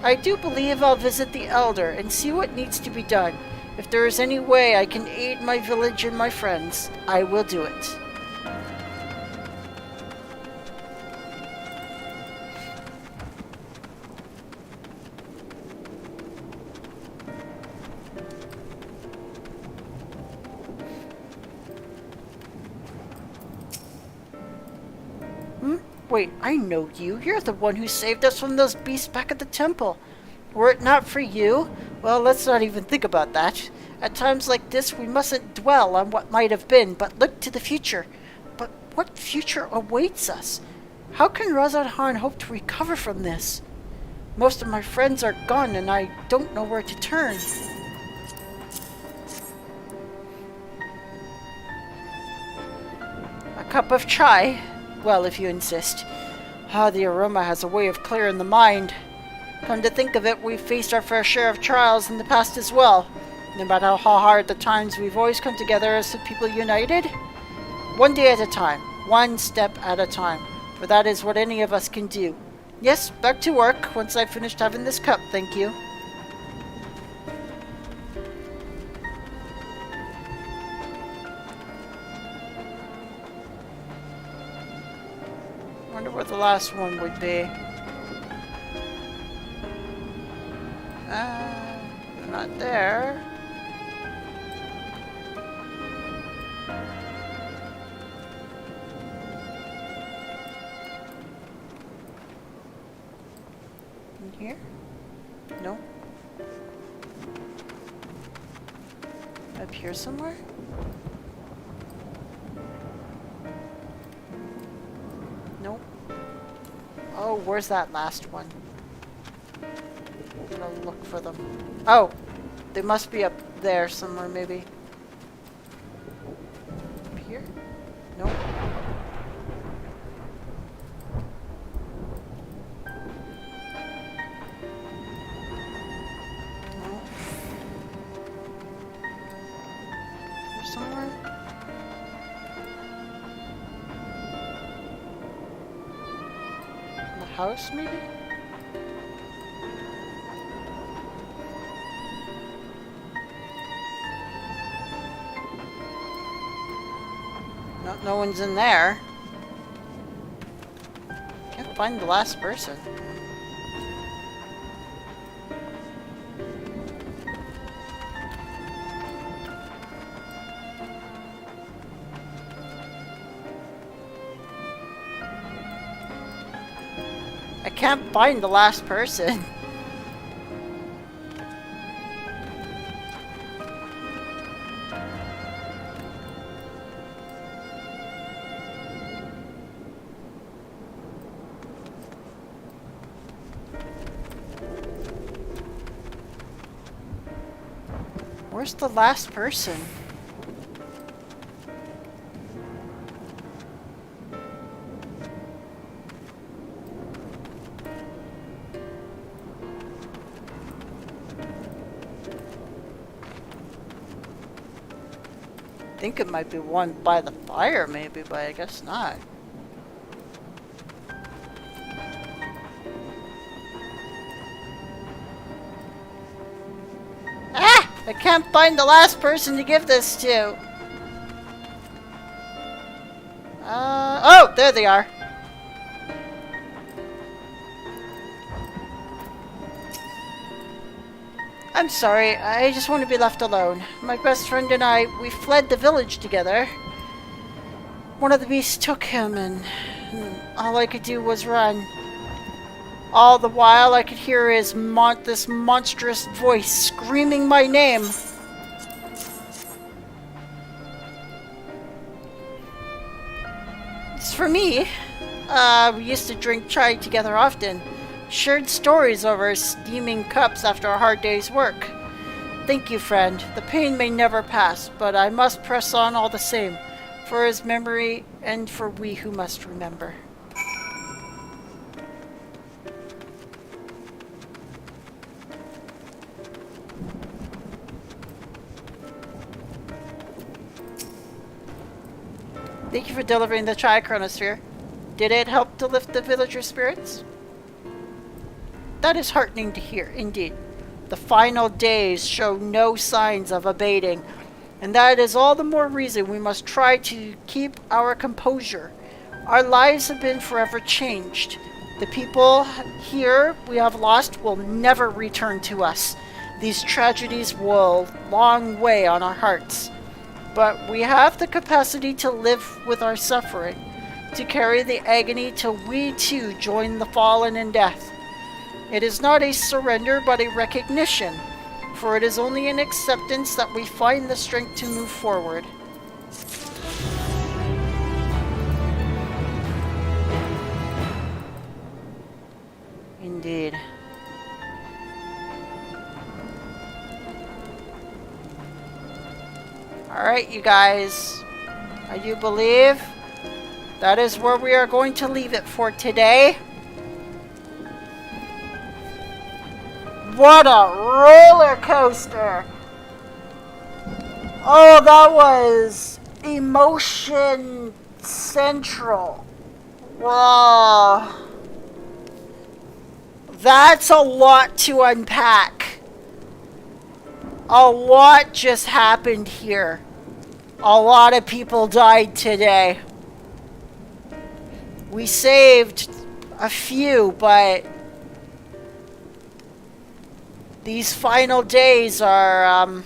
I do believe I'll visit the Elder and see what needs to be done. If there is any way I can aid my village and my friends, I will do it. Wait, I know you. You're the one who saved us from those beasts back at the temple. Were it not for you, well, let's not even think about that. At times like this, we mustn't dwell on what might have been, but look to the future. But what future awaits us? How can Rosyla hope to recover from this? Most of my friends are gone, and I don't know where to turn. A cup of chai? Well, if you insist. The aroma has a way of clearing the mind. Come to think of it, we've faced our fair share of trials in the past as well. No matter how hard the times, we've always come together as the people united. One day at a time, one step at a time, for that is what any of us can do. Yes, back to work once I've finished having this cup, thank you. Wonder what the last one would be. Not there. In here? No. Up here somewhere? Nope. Oh, where's that last one? I'm gonna look for them. Oh! They must be up there somewhere, maybe. Up here? Nope. No. Here somewhere? In the house, maybe? No one's in there. Can't find the last person. I can't find the last person. Where's the last person? I think it might be one by the fire, maybe, but I guess not. I can't find the last person to give this to. Oh, there they are. I'm sorry, I just want to be left alone. My best friend and I, we fled the village together. One of the beasts took him, and all I could do was run. All the while, I could hear this monstrous voice screaming my name. It's for me. We used to drink chai together often. Shared stories over steaming cups after a hard day's work. Thank you, friend. The pain may never pass, but I must press on all the same, for his memory and for we who must remember. Thank you for delivering the Tri-Chronosphere. Did it help to lift the villagers' spirits? That is heartening to hear, indeed. The final days show no signs of abating, and that is all the more reason we must try to keep our composure. Our lives have been forever changed. The people here we have lost will never return to us. These tragedies will long weigh on our hearts. But we have the capacity to live with our suffering, to carry the agony till we too join the fallen in death. It is not a surrender, but a recognition, for it is only in acceptance that we find the strength to move forward. Indeed. Alright, you guys. I do believe that is where we are going to leave it for today. What a roller coaster! Oh, that was emotion central. Wow. That's a lot to unpack. A lot just happened here. A lot of people died today. We saved a few, but these final days are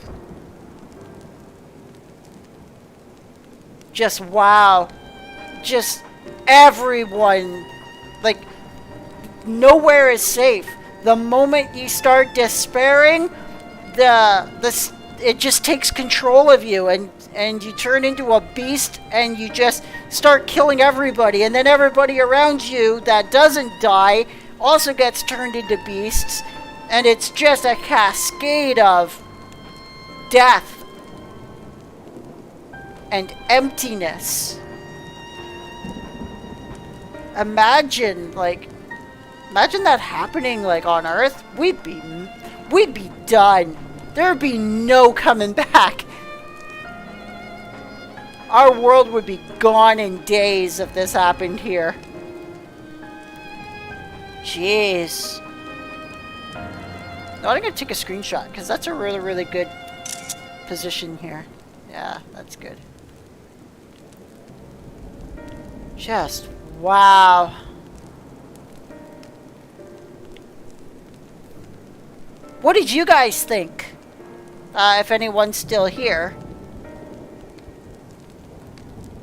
just wow. Just everyone, like, nowhere is safe. The moment you start despairing, it just takes control of you, and you turn into a beast, and you just start killing everybody, and then everybody around you that doesn't die also gets turned into beasts, and it's just a cascade of death and emptiness. Imagine that happening like on Earth. We'd be done. There'd be no coming back. Our world would be gone in days if this happened here. Jeez. No, I'm gonna take a screenshot because that's a really, really good position here. Yeah, that's good. Just wow. What did you guys think? If anyone's still here.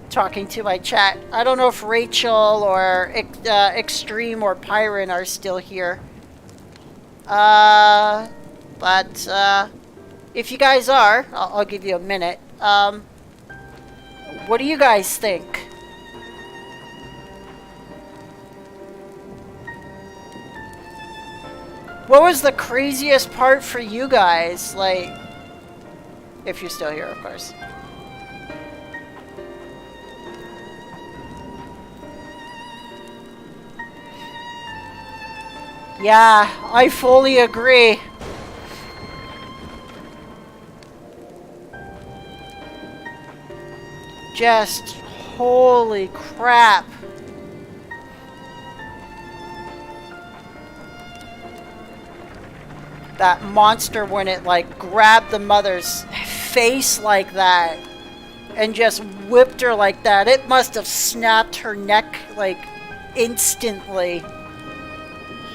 Talking to my chat. I don't know if Rachel or Extreme or Pyron are still here. But if you guys are, I'll give you a minute. What do you guys think? What was the craziest part for you guys? Like, if you're still here, of course. Yeah, I fully agree. Just holy crap. That monster, when it like grabbed the mother's face like that and just whipped her like that, it must have snapped her neck like instantly.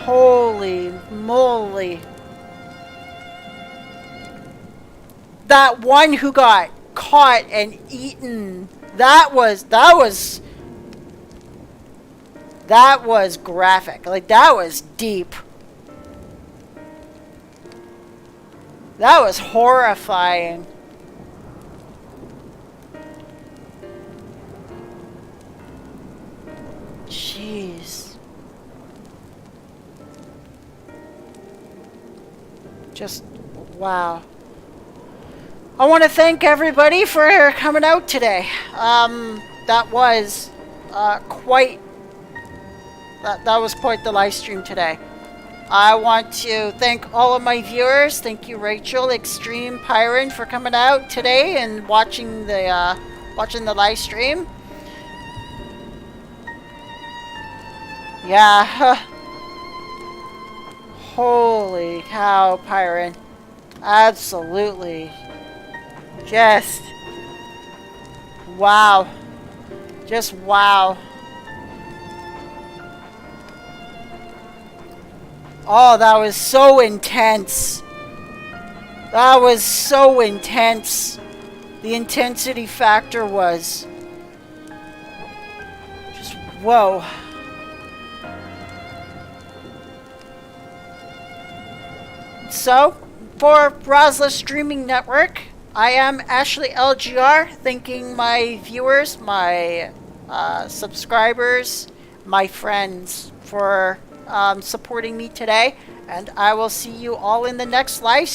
Holy moly. That one who got caught and eaten, that was graphic. Like, that was deep. That was horrifying. Jeez. Just, wow. I want to thank everybody for coming out today. That was quite the live stream today. I want to thank all of my viewers. Thank you, Rachel, Extreme, Pyron, for coming out today and watching the live stream. Yeah. Holy cow, Pyron. Absolutely. Just wow. Just wow. Oh, that was so intense. That was so intense. The intensity factor was just whoa. So, for Rosyla Streaming Network, I am Ashley LGR, thanking my viewers, my subscribers, my friends for supporting me today, and I will see you all in the next live stream.